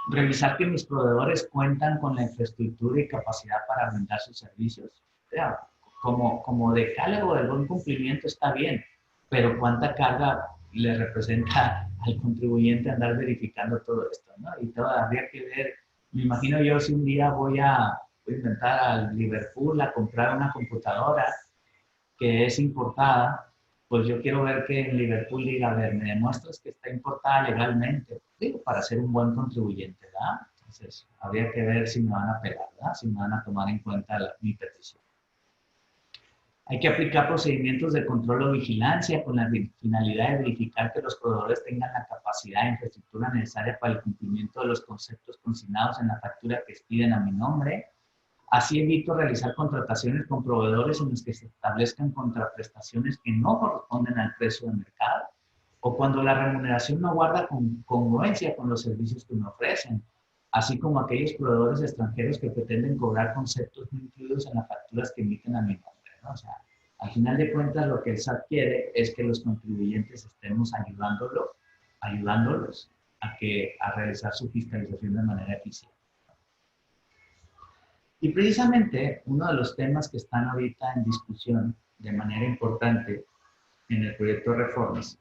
Revisar que mis proveedores cuentan con la infraestructura y capacidad para brindar sus servicios. O sea, como decálogo del buen cumplimiento está bien, pero ¿cuánta carga le representa al contribuyente andar verificando todo esto, ¿no? Y todavía habría que ver, me imagino yo si un día voy a inventar al Liverpool a comprar una computadora que es importada, pues yo quiero ver que en Liverpool diga, a ver, me demuestras que está importada legalmente, digo, para ser un buen contribuyente, ¿verdad? Entonces, habría que ver si me van a pegar, ¿verdad? Si me van a tomar en cuenta mi petición. Hay que aplicar procedimientos de control o vigilancia con la finalidad de verificar que los proveedores tengan la capacidad e infraestructura necesaria para el cumplimiento de los conceptos consignados en la factura que expiden a mi nombre. Así evito realizar contrataciones con proveedores en los que se establezcan contraprestaciones que no corresponden al precio de mercado o cuando la remuneración no guarda congruencia con los servicios que me ofrecen, así como aquellos proveedores extranjeros que pretenden cobrar conceptos no incluidos en las facturas que emiten a mi nombre, ¿no? O sea, al final de cuentas lo que el SAT quiere es que los contribuyentes estemos ayudándolos a realizar su fiscalización de manera eficiente. Y precisamente uno de los temas que están ahorita en discusión de manera importante en el proyecto de reformas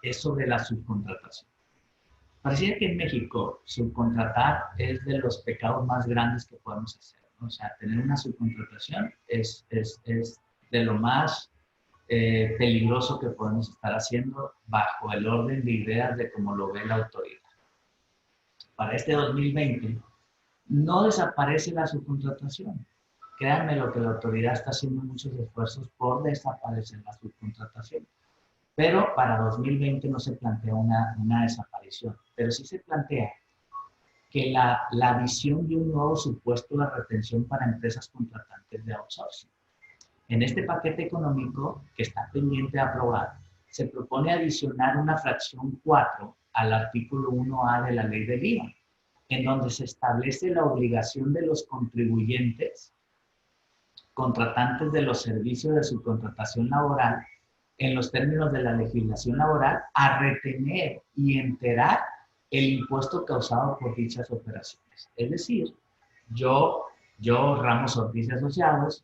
es sobre la subcontratación. Pareciera que en México subcontratar es de los pecados más grandes que podemos hacer, ¿no? O sea, tener una subcontratación es de lo más peligroso que podemos estar haciendo bajo el orden de ideas de cómo lo ve la autoridad. Para este 2020, no desaparece la subcontratación. Créanme lo que la autoridad está haciendo muchos esfuerzos por desaparecer la subcontratación. Pero para 2020 no se plantea una desaparición, pero sí se plantea que la visión de un nuevo supuesto de retención para empresas contratantes de outsourcing. En este paquete económico que está pendiente de aprobar, se propone adicionar una fracción 4 al artículo 1A de la ley del IVA, en donde se establece la obligación de los contribuyentes, contratantes de los servicios de subcontratación laboral, en los términos de la legislación laboral, a retener y enterar el impuesto causado por dichas operaciones. Es decir, yo Ramos Ortiz y Asociados,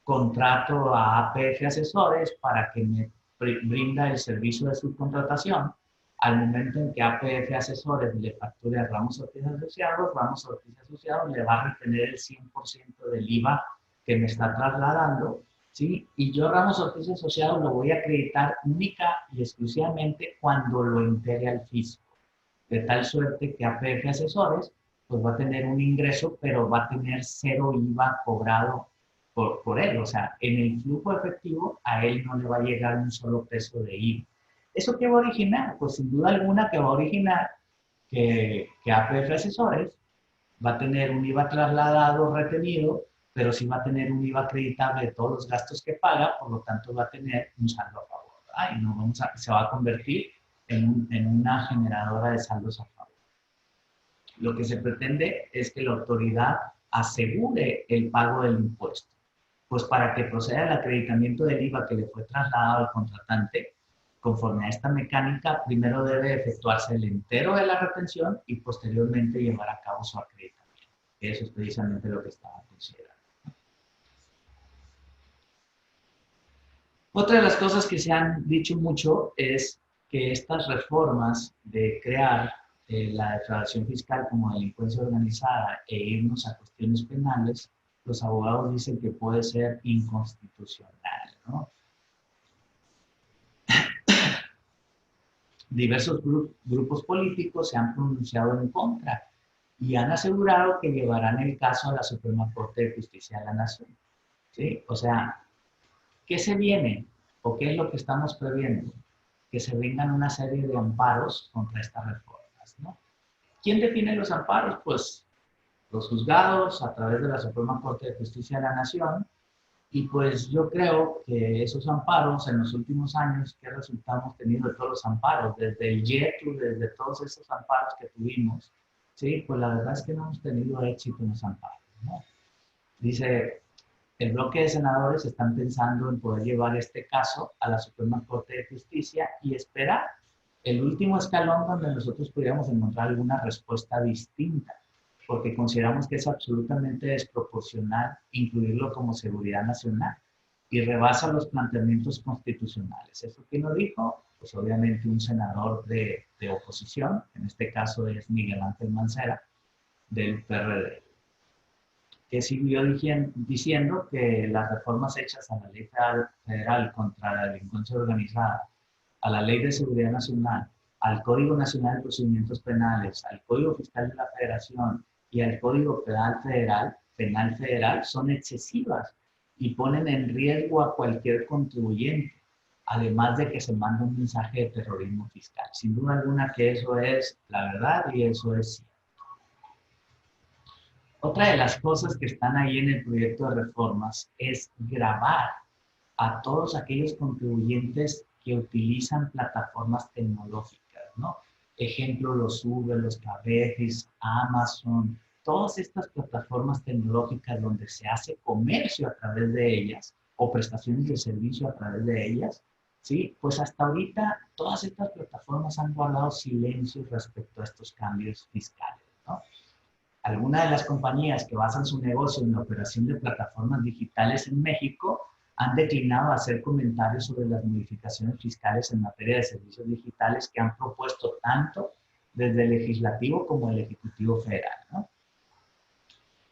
contrato a APF Asesores para que me brinda el servicio de subcontratación. Al momento en que APF Asesores le facture a Ramos Ortiz Asociados, Ramos Ortiz Asociados le va a retener el 100% del IVA que me está trasladando, ¿sí? Y yo, Ramos Ortiz Asociados, lo voy a acreditar única y exclusivamente cuando lo integre al fisco. De tal suerte que APF Asesores pues va a tener un ingreso, pero va a tener cero IVA cobrado por él. O sea, en el flujo efectivo a él no le va a llegar un solo peso de IVA. ¿Eso qué va a originar? Pues sin duda alguna que va a originar que APF Asesores va a tener un IVA trasladado retenido, pero sí va a tener un IVA acreditable de todos los gastos que paga, por lo tanto va a tener un saldo a favor, ¿verdad? Y no se va a convertir en una generadora de saldos a favor. Lo que se pretende es que la autoridad asegure el pago del impuesto, pues para que proceda el acreditamiento del IVA que le fue trasladado al contratante, conforme a esta mecánica, primero debe efectuarse el entero de la retención y posteriormente llevar a cabo su acreditamiento. Eso es precisamente lo que estaba considerando. Otra de las cosas que se han dicho mucho es que estas reformas de crear la declaración fiscal como delincuencia organizada e irnos a cuestiones penales, los abogados dicen que puede ser inconstitucional, ¿no? Diversos grupos políticos se han pronunciado en contra y han asegurado que llevarán el caso a la Suprema Corte de Justicia de la Nación, ¿sí? O sea, ¿qué se viene o qué es lo que estamos previendo? que se vengan una serie de amparos contra estas reformas, ¿no? ¿Quién define los amparos? Pues los juzgados a través de la Suprema Corte de Justicia de la Nación. Y pues yo creo que esos amparos en los últimos años, ¿qué resultado hemos tenido de todos los amparos? Desde el YETU, desde todos esos amparos que tuvimos, sí, pues la verdad es que no hemos tenido éxito en los amparos, ¿no? Dice, el bloque de senadores están pensando en poder llevar este caso a la Suprema Corte de Justicia y esperar el último escalón donde nosotros pudiéramos encontrar alguna respuesta distinta, porque consideramos que es absolutamente desproporcional incluirlo como seguridad nacional y rebasa los planteamientos constitucionales. ¿Eso quién lo dijo? Pues obviamente un senador de oposición, en este caso es Miguel Ángel Mancera, del PRD, que siguió diciendo que las reformas hechas a la ley federal contra la delincuencia organizada, a la ley de seguridad nacional, al Código Nacional de Procedimientos Penales, al Código Fiscal de la Federación y al Código Penal Federal son excesivas y ponen en riesgo a cualquier contribuyente, además de que se manda un mensaje de terrorismo fiscal. Sin duda alguna que eso es la verdad y eso es cierto. Otra de las cosas que están ahí en el proyecto de reformas es gravar a todos aquellos contribuyentes que utilizan plataformas tecnológicas, ¿no? Ejemplo, los Uber, los Cabify, Amazon, todas estas plataformas tecnológicas donde se hace comercio a través de ellas o prestaciones de servicio a través de ellas, ¿sí? Pues hasta ahorita todas estas plataformas han guardado silencio respecto a estos cambios fiscales, ¿no? Algunas de las compañías que basan su negocio en la operación de plataformas digitales en México han declinado hacer comentarios sobre las modificaciones fiscales en materia de servicios digitales que han propuesto tanto desde el Legislativo como el Ejecutivo Federal, ¿no?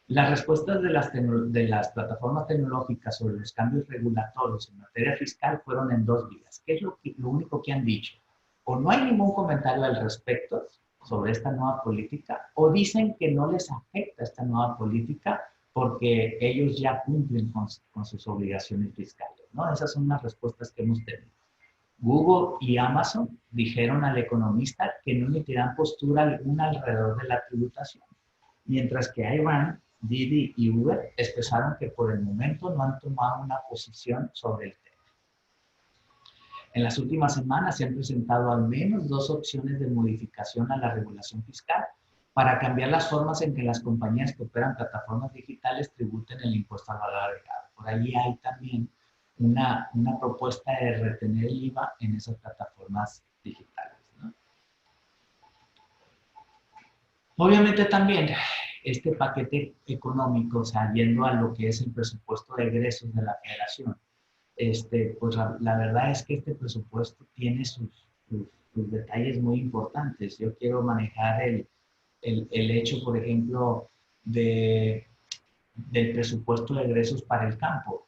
Las respuestas de las plataformas tecnológicas sobre los cambios regulatorios en materia fiscal fueron en dos vías. ¿Qué es lo único que han dicho? O no hay ningún comentario al respecto sobre esta nueva política, o dicen que no les afecta esta nueva política porque ellos ya cumplen con sus obligaciones fiscales, ¿no? Esas son las respuestas que hemos tenido. Google y Amazon dijeron al economista que no emitirán postura alguna alrededor de la tributación, mientras que Iran, Didi y Uber expresaron que por el momento no han tomado una posición sobre el tema. En las últimas semanas se han presentado al menos dos opciones de modificación a la regulación fiscal para cambiar las formas en que las compañías que operan plataformas digitales tributen el impuesto al valor agregado. Por ahí hay también una propuesta de retener el IVA en esas plataformas digitales, ¿no? Obviamente también este paquete económico, o sea, yendo a lo que es el presupuesto de egresos de la Federación, pues la verdad es que este presupuesto tiene sus detalles muy importantes. Yo quiero manejar el hecho, por ejemplo, del presupuesto de egresos para el campo.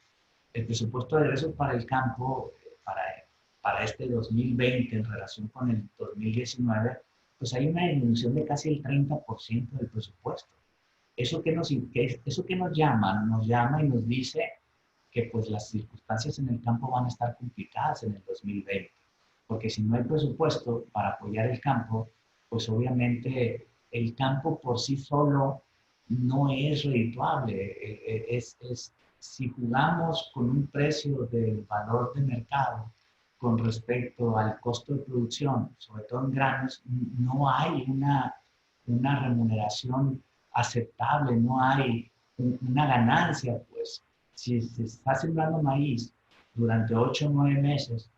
El presupuesto de egresos para el campo, para este 2020 en relación con el 2019, pues hay una disminución de casi el 30% del presupuesto. Eso que nos llama y nos dice que pues las circunstancias en el campo van a estar complicadas en el 2020, porque si no hay presupuesto para apoyar el campo, pues obviamente el campo por sí solo no es redituable. Si jugamos con un precio del valor de mercado con respecto al costo de producción, sobre todo en granos, no hay una remuneración aceptable, no hay una ganancia, pues. Si se está sembrando maíz durante 8 o 9 meses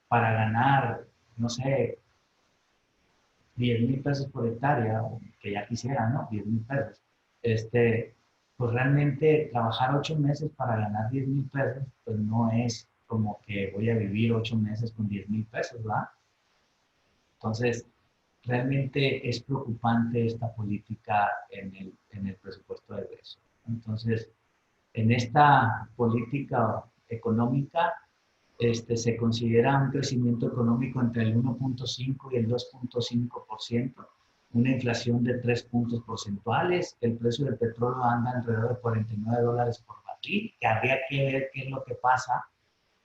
para ganar, no sé, 10,000 pesos por hectárea, que ya quisiera, ¿no? 10,000 pesos. Pues realmente trabajar 8 meses para ganar 10,000 pesos, pues no es como que voy a vivir 8 meses con 10,000 pesos, ¿verdad? Entonces, realmente es preocupante esta política en el presupuesto de egreso. Entonces, en esta política económica se considera un crecimiento económico entre el 1.5 y el 2.5%, una inflación de 3 puntos porcentuales, el precio del petróleo anda alrededor de $49 por barril, que habría que ver qué es lo que pasa,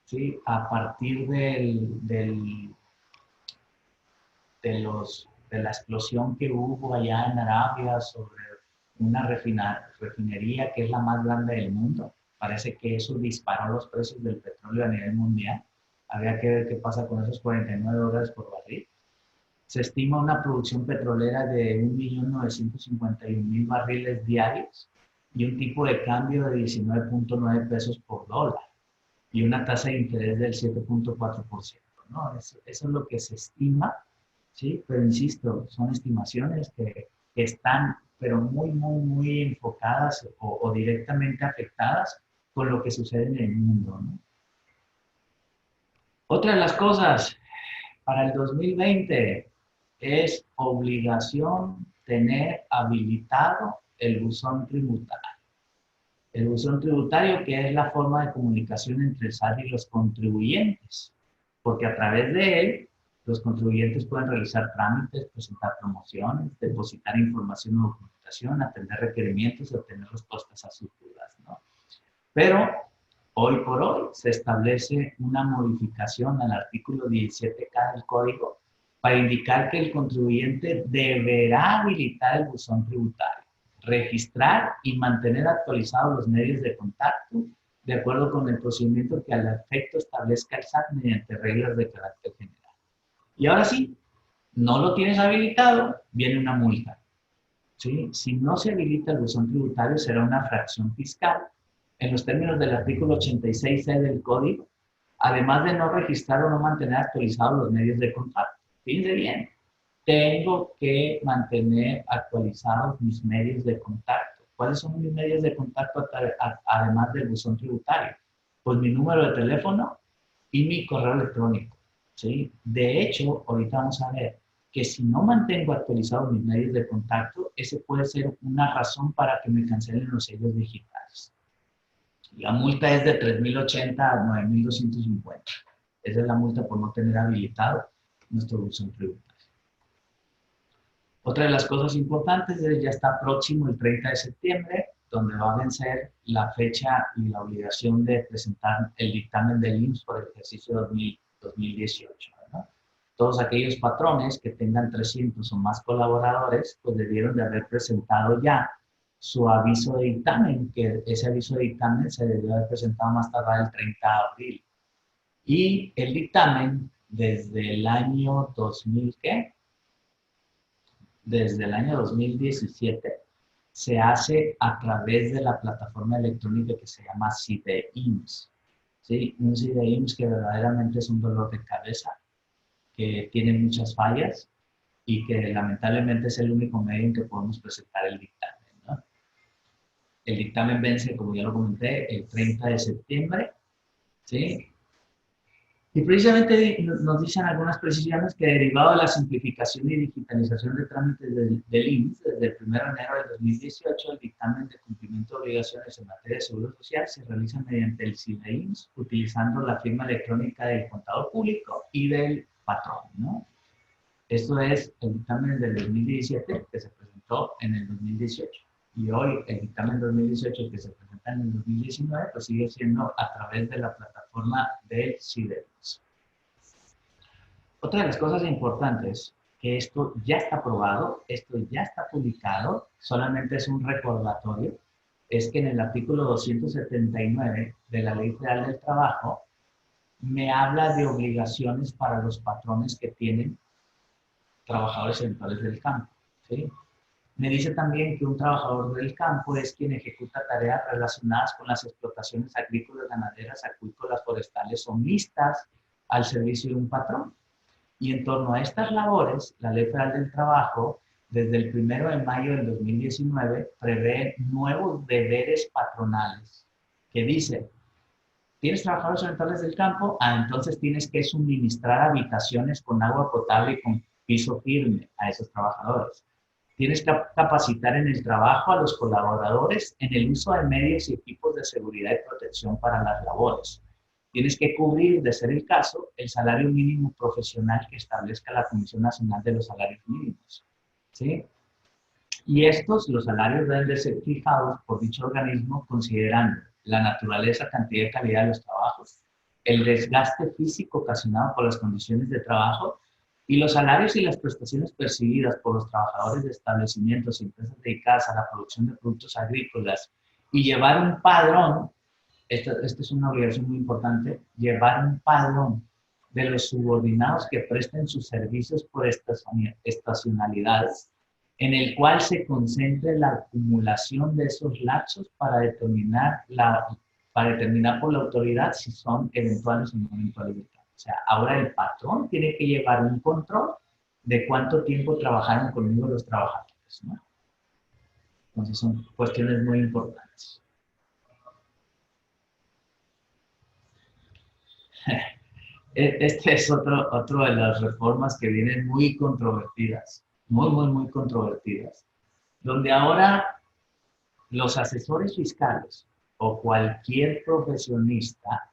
¿sí? A partir de la explosión que hubo allá en Arabia sobre una refinería que es la más grande del mundo. Parece que eso disparó los precios del petróleo a nivel mundial. Habría que ver qué pasa con esos $49 por barril. Se estima una producción petrolera de 1.951.000 barriles diarios y un tipo de cambio de 19.9 pesos por dólar y una tasa de interés del 7.4%, ¿no? Eso es lo que se estima, ¿sí? Pero insisto, son estimaciones que están, pero muy enfocadas o directamente afectadas con lo que sucede en el mundo, ¿no? Otra de las cosas, para el 2020 es obligación tener habilitado el buzón tributario. El buzón tributario, que es la forma de comunicación entre el SAT y los contribuyentes, porque a través de él los contribuyentes pueden realizar trámites, presentar promociones, depositar información o documentación, atender requerimientos y obtener respuestas a sus dudas, ¿no? Pero hoy por hoy se establece una modificación al artículo 17K del Código para indicar que el contribuyente deberá habilitar el buzón tributario, registrar y mantener actualizados los medios de contacto de acuerdo con el procedimiento que al efecto establezca el SAT mediante reglas de carácter general. Y ahora sí, no lo tienes habilitado, viene una multa, ¿sí? Si no se habilita el buzón tributario, será una fracción fiscal en los términos del artículo 86C del Código, además de no registrar o no mantener actualizados los medios de contacto. Fíjense bien, tengo que mantener actualizados mis medios de contacto. ¿Cuáles son mis medios de contacto además del buzón tributario? Pues mi número de teléfono y mi correo electrónico, ¿sí? De hecho, ahorita vamos a ver que si no mantengo actualizados mis medios de contacto, ese puede ser una razón para que me cancelen los sellos digitales. La multa es de 3.080 a 9.250. Esa es la multa por no tener habilitado nuestro buzón tributario. Otra de las cosas importantes es que ya está próximo el 30 de septiembre, donde va a vencer la fecha y la obligación de presentar el dictamen del IMSS por el ejercicio 2018, ¿no? Todos aquellos patrones que tengan 300 o más colaboradores, pues debieron de haber presentado ya su aviso de dictamen, que ese aviso de dictamen se debió haber presentado más tardar el 30 de abril. Y el dictamen desde el año 2000, ¿qué? Desde el año 2017 se hace a través de la plataforma electrónica que se llama CIDE-IMSS, ¿sí? Un CIDE-IMSS que verdaderamente es un dolor de cabeza, que tiene muchas fallas y que lamentablemente es el único medio en que podemos presentar el dictamen, ¿no? El dictamen vence, como ya lo comenté, el 30 de septiembre, ¿sí? Y precisamente nos dicen algunas precisiones que derivado de la simplificación y digitalización de trámites del IMSS, desde el 1 de enero de 2018, el dictamen de cumplimiento de obligaciones en materia de seguro social se realiza mediante el CIDE-IMSS, utilizando la firma electrónica del contador público y del patrón, ¿no? Esto es el dictamen del 2017 que se presentó en el 2018. Y hoy el dictamen 2018 que se presenta en el 2019, pues sigue siendo a través de la plataforma del CIDE-IMSS. Otra de las cosas importantes, que esto ya está aprobado, esto ya está publicado, solamente es un recordatorio, es que en el artículo 279 de la Ley Federal del Trabajo me habla de obligaciones para los patrones que tienen trabajadores eventuales del campo, ¿sí? Me dice también que un trabajador del campo es quien ejecuta tareas relacionadas con las explotaciones agrícolas, ganaderas, acuícolas, forestales o mixtas al servicio de un patrón. Y en torno a estas labores, la Ley Federal del Trabajo, desde el 1 de mayo del 2019, prevé nuevos deberes patronales, que dice, ¿tienes trabajadores eventuales del campo? Entonces tienes que suministrar habitaciones con agua potable y con piso firme a esos trabajadores. Tienes que capacitar en el trabajo a los colaboradores en el uso de medios y equipos de seguridad y protección para las labores. Tienes que cubrir, de ser el caso, el salario mínimo profesional que establezca la Comisión Nacional de los Salarios Mínimos, ¿sí? Y estos, los salarios deben de ser fijados por dicho organismo considerando la naturaleza, cantidad y calidad de los trabajos, el desgaste físico ocasionado por las condiciones de trabajo Y los salarios y las prestaciones percibidas por los trabajadores de establecimientos y empresas dedicadas a la producción de productos agrícolas y llevar un padrón, esta es una obligación muy importante, llevar un padrón de los subordinados que presten sus servicios por estacionalidades, en el cual se concentre la acumulación de esos lapsos para determinar por la autoridad si son eventuales o no eventuales. O sea, ahora el patrón tiene que llevar un control de cuánto tiempo trabajaron conmigo los trabajadores, ¿no? Entonces son cuestiones muy importantes. Este es otro de las reformas que vienen muy controvertidas, muy controvertidas, donde ahora los asesores fiscales o cualquier profesionista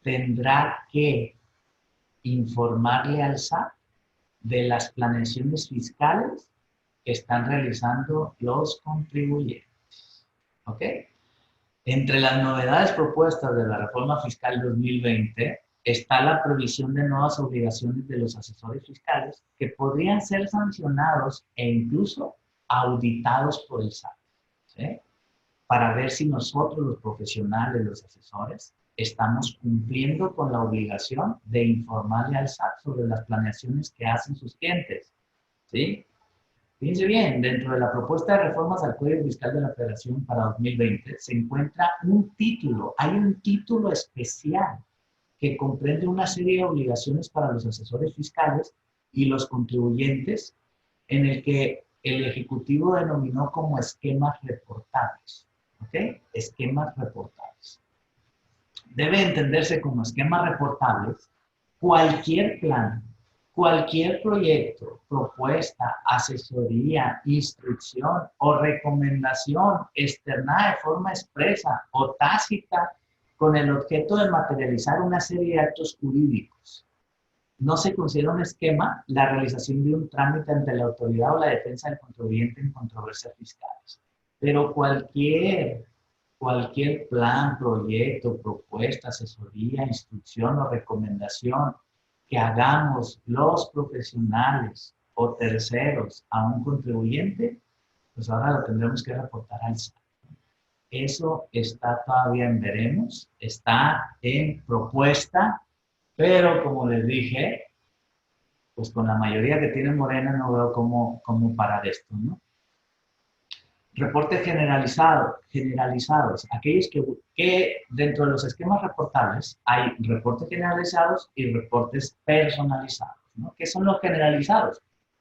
tendrá que informarle al SAT de las planeaciones fiscales que están realizando los contribuyentes. ¿Ok? Entre las novedades propuestas de la reforma fiscal 2020 está la previsión de nuevas obligaciones de los asesores fiscales que podrían ser sancionados e incluso auditados por el SAT, ¿sí? Para ver si nosotros, los profesionales, los asesores, estamos cumpliendo con la obligación de informarle al SAT sobre las planeaciones que hacen sus clientes, ¿sí? Fíjense bien, dentro de la propuesta de reformas al Código Fiscal de la Federación para 2020 se encuentra hay un título especial que comprende una serie de obligaciones para los asesores fiscales y los contribuyentes, en el que el Ejecutivo denominó como esquemas reportables. ¿Ok? Esquemas reportables. Debe entenderse como esquemas reportables cualquier plan, cualquier proyecto, propuesta, asesoría, instrucción o recomendación externada de forma expresa o tácita con el objeto de materializar una serie de actos jurídicos. No se considera un esquema la realización de un trámite ante la autoridad o la defensa del contribuyente en controversias fiscales. Pero cualquier plan, proyecto, propuesta, asesoría, instrucción o recomendación que hagamos los profesionales o terceros a un contribuyente, pues ahora lo tendremos que reportar al SAT. Eso está todavía en veremos, está en propuesta, pero como les dije, pues con la mayoría que tiene Morena no veo cómo parar esto, ¿no? Reportes generalizados, aquellos que dentro de los esquemas reportables hay reportes generalizados y reportes personalizados, ¿no? ¿Qué son los generalizados?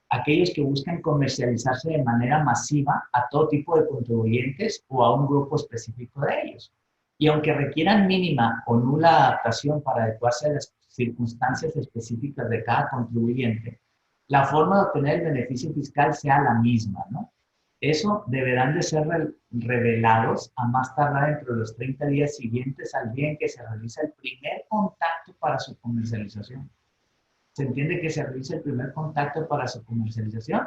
Aquellos que buscan comercializarse de manera masiva a todo tipo de contribuyentes o a un grupo específico de ellos. Y aunque requieran mínima o nula adaptación para adecuarse a las circunstancias específicas de cada contribuyente, la forma de obtener el beneficio fiscal sea la misma, ¿no? Eso deberán de ser revelados a más tardar entre los 30 días siguientes al día en que se realiza el primer contacto para su comercialización. ¿Se entiende que se realiza el primer contacto para su comercialización?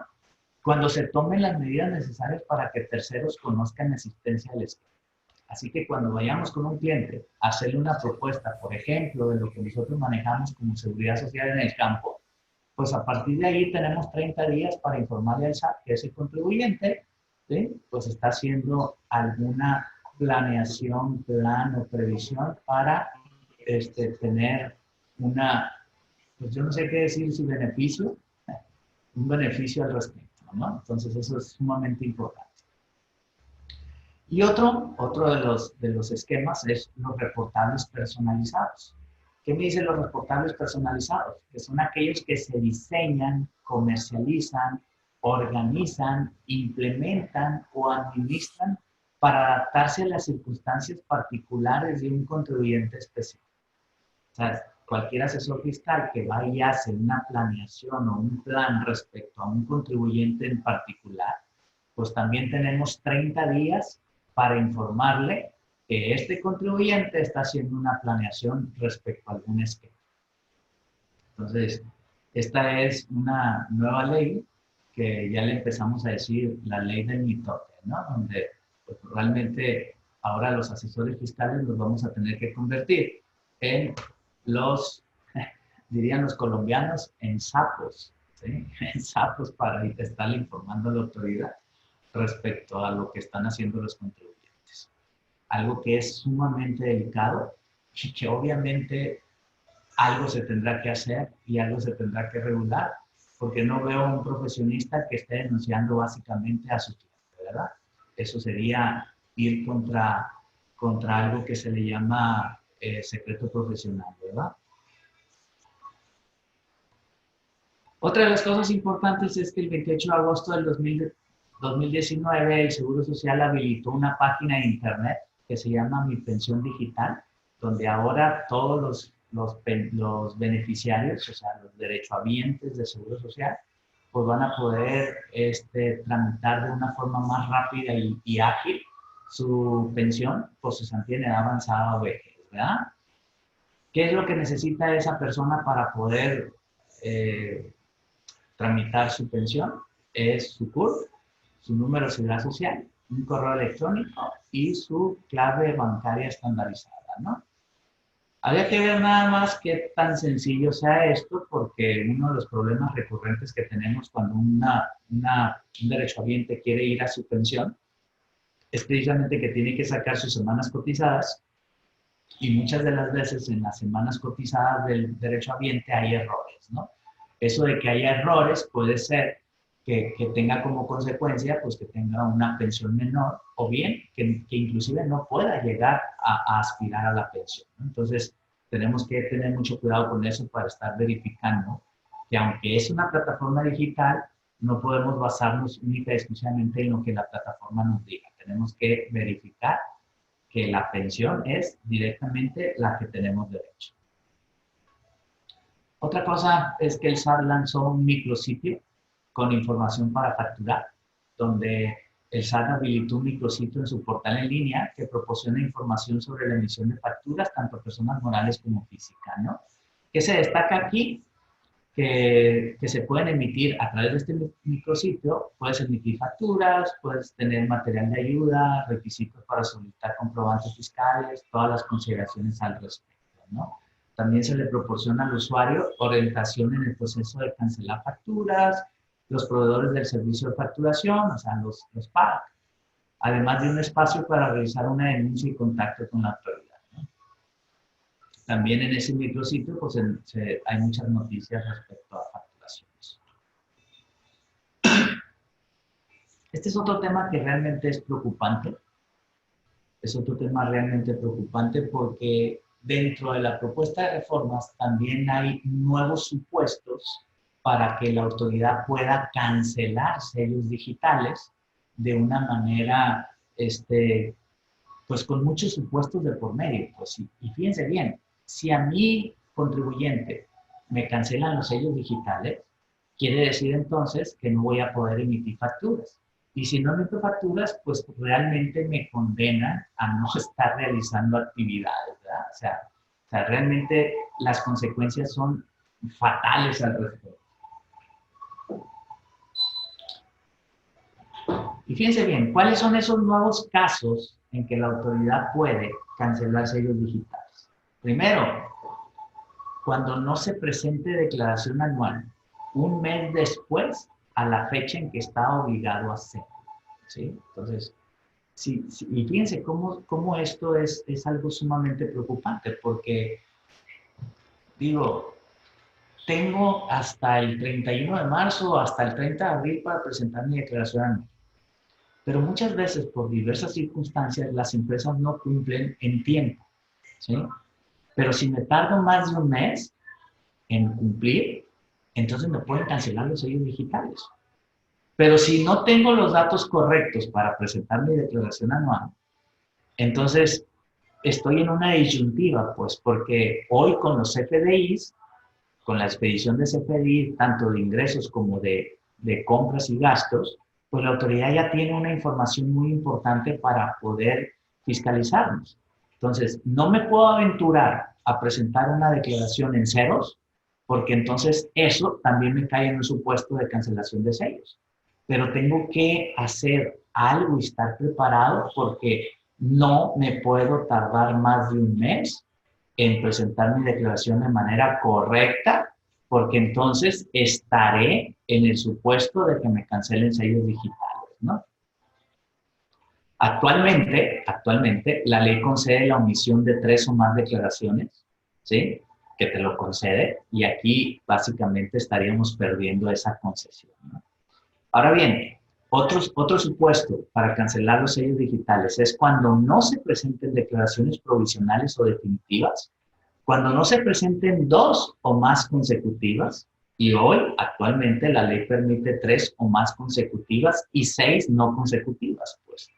Cuando se tomen las medidas necesarias para que terceros conozcan la existencia del esquema. Así que cuando vayamos con un cliente a hacerle una propuesta, por ejemplo, de lo que nosotros manejamos como seguridad social en el campo, pues a partir de ahí tenemos 30 días para informarle al SAT que ese contribuyente, ¿sí?, pues está haciendo alguna planeación, plan o previsión para tener pues yo no sé qué decir si beneficio, un beneficio al respecto, ¿no? Entonces eso es sumamente importante. Y otro de los esquemas es los reportables personalizados. ¿Qué me dicen los reportables personalizados? Que son aquellos que se diseñan, comercializan, organizan, implementan o administran para adaptarse a las circunstancias particulares de un contribuyente específico. O sea, cualquier asesor fiscal que vaya y hace una planeación o un plan respecto a un contribuyente en particular, pues también tenemos 30 días para informarle que este contribuyente está haciendo una planeación respecto a algún esquema. Entonces, esta es una nueva ley que ya le empezamos a decir la ley del mitote, ¿no? Donde pues, realmente ahora los asesores fiscales los vamos a tener que convertir en dirían los colombianos, en sapos, ¿sí? Mensajes para estarle informando a la autoridad respecto a lo que están haciendo los contribuyentes. Algo que es sumamente delicado y que obviamente algo se tendrá que hacer y algo se tendrá que regular, porque no veo a un profesionista que esté denunciando básicamente a su cliente, ¿verdad? Eso sería ir contra algo que se le llama secreto profesional, ¿verdad? Otra de las cosas importantes es que el 28 de agosto del 2019 el Seguro Social habilitó una página de internet que se llama Mi Pensión Digital, donde ahora todos los beneficiarios, o sea, los derechohabientes de Seguro Social, pues van a poder tramitar de una forma más rápida y ágil su pensión por cesantía en edad avanzada o vejez, ¿verdad? ¿Qué es lo que necesita esa persona para poder tramitar su pensión? Es su CURP, su número de seguridad social, un correo electrónico y su clave bancaria estandarizada, ¿no? Habría que ver nada más qué tan sencillo sea esto, porque uno de los problemas recurrentes que tenemos cuando un derechohabiente quiere ir a su pensión es precisamente que tiene que sacar sus semanas cotizadas y muchas de las veces en las semanas cotizadas del derechohabiente hay errores, ¿no? Eso de que haya errores puede ser que tenga como consecuencia pues que tenga una pensión menor o bien que inclusive no pueda llegar a aspirar a la pensión, ¿no? Entonces tenemos que tener mucho cuidado con eso para estar verificando que aunque es una plataforma digital, no podemos basarnos única y exclusivamente en lo que la plataforma nos diga. Tenemos que verificar que la pensión es directamente la que tenemos derecho. Otra cosa es que el SAT lanzó un micrositio con información para facturar, donde el SAT habilitó un micrositio en su portal en línea que proporciona información sobre la emisión de facturas, tanto personas morales como físicas, ¿no? ¿Qué se destaca aquí? Que se pueden emitir a través de este micrositio, puedes emitir facturas, puedes tener material de ayuda, requisitos para solicitar comprobantes fiscales, todas las consideraciones al respecto, ¿no? También se le proporciona al usuario orientación en el proceso de cancelar facturas, los proveedores del servicio de facturación, o sea, los PAC, además de un espacio para realizar una denuncia y contacto con la autoridad. También en ese micrositio pues, hay muchas noticias respecto a facturaciones. Este es otro tema que realmente es preocupante. Es otro tema realmente preocupante porque dentro de la propuesta de reformas también hay nuevos supuestos para que la autoridad pueda cancelar sellos digitales de una manera, pues con muchos supuestos de por medio. Pues, y fíjense bien, si a mi contribuyente me cancelan los sellos digitales, quiere decir entonces que no voy a poder emitir facturas. Y si no emito facturas, pues realmente me condenan a no estar realizando actividades, ¿verdad? O sea, realmente las consecuencias son fatales al respecto. Y fíjense bien, ¿cuáles son esos nuevos casos en que la autoridad puede cancelar sellos digitales? Primero, cuando no se presente declaración anual un mes después a la fecha en que está obligado a hacerlo, ¿sí? Entonces, y fíjense cómo esto es algo sumamente preocupante, porque, digo, tengo hasta el 31 de marzo, hasta el 30 de abril para presentar mi declaración anual. Pero muchas veces, por diversas circunstancias, las empresas no cumplen en tiempo, ¿sí? Pero si me tardo más de un mes en cumplir, entonces me pueden cancelar los sellos digitales. Pero si no tengo los datos correctos para presentar mi declaración anual, entonces estoy en una disyuntiva, pues, porque hoy con los CFDIs, con la expedición de CFDI, tanto de ingresos como de compras y gastos, pues la autoridad ya tiene una información muy importante para poder fiscalizarnos. Entonces, no me puedo aventurar a presentar una declaración en ceros, porque entonces eso también me cae en un supuesto de cancelación de sellos. Pero tengo que hacer algo y estar preparado porque no me puedo tardar más de un mes en presentar mi declaración de manera correcta, porque entonces estaré en el supuesto de que me cancelen sellos digitales, ¿no? Actualmente, la ley concede la omisión de 3 o más declaraciones, ¿sí? Que te lo concede, y aquí básicamente estaríamos perdiendo esa concesión, ¿no? Ahora bien, otro supuesto para cancelar los sellos digitales es cuando no se presenten declaraciones provisionales o definitivas, cuando no se presenten 2 o más consecutivas, y hoy, actualmente, la ley permite 3 o más consecutivas y 6 no consecutivas, pues.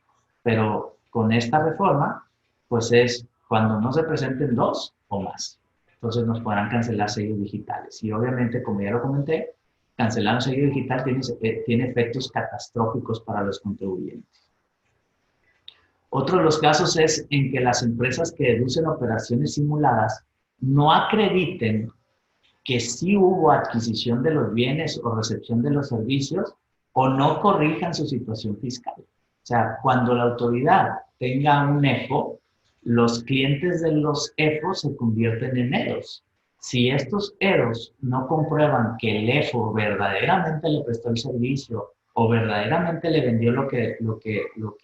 Pero con esta reforma, pues es cuando no se presenten 2 o más. Entonces nos podrán cancelar sellos digitales. Y obviamente, como ya lo comenté, cancelar un sello digital tiene efectos catastróficos para los contribuyentes. Otro de los casos es en que las empresas que deducen operaciones simuladas no acrediten que sí hubo adquisición de los bienes o recepción de los servicios o no corrijan su situación fiscal. O sea, cuando la autoridad tenga un EFO, los clientes de los EFO se convierten en EROS. Si estos EROS no comprueban que el EFO verdaderamente le prestó el servicio o verdaderamente le vendió lo que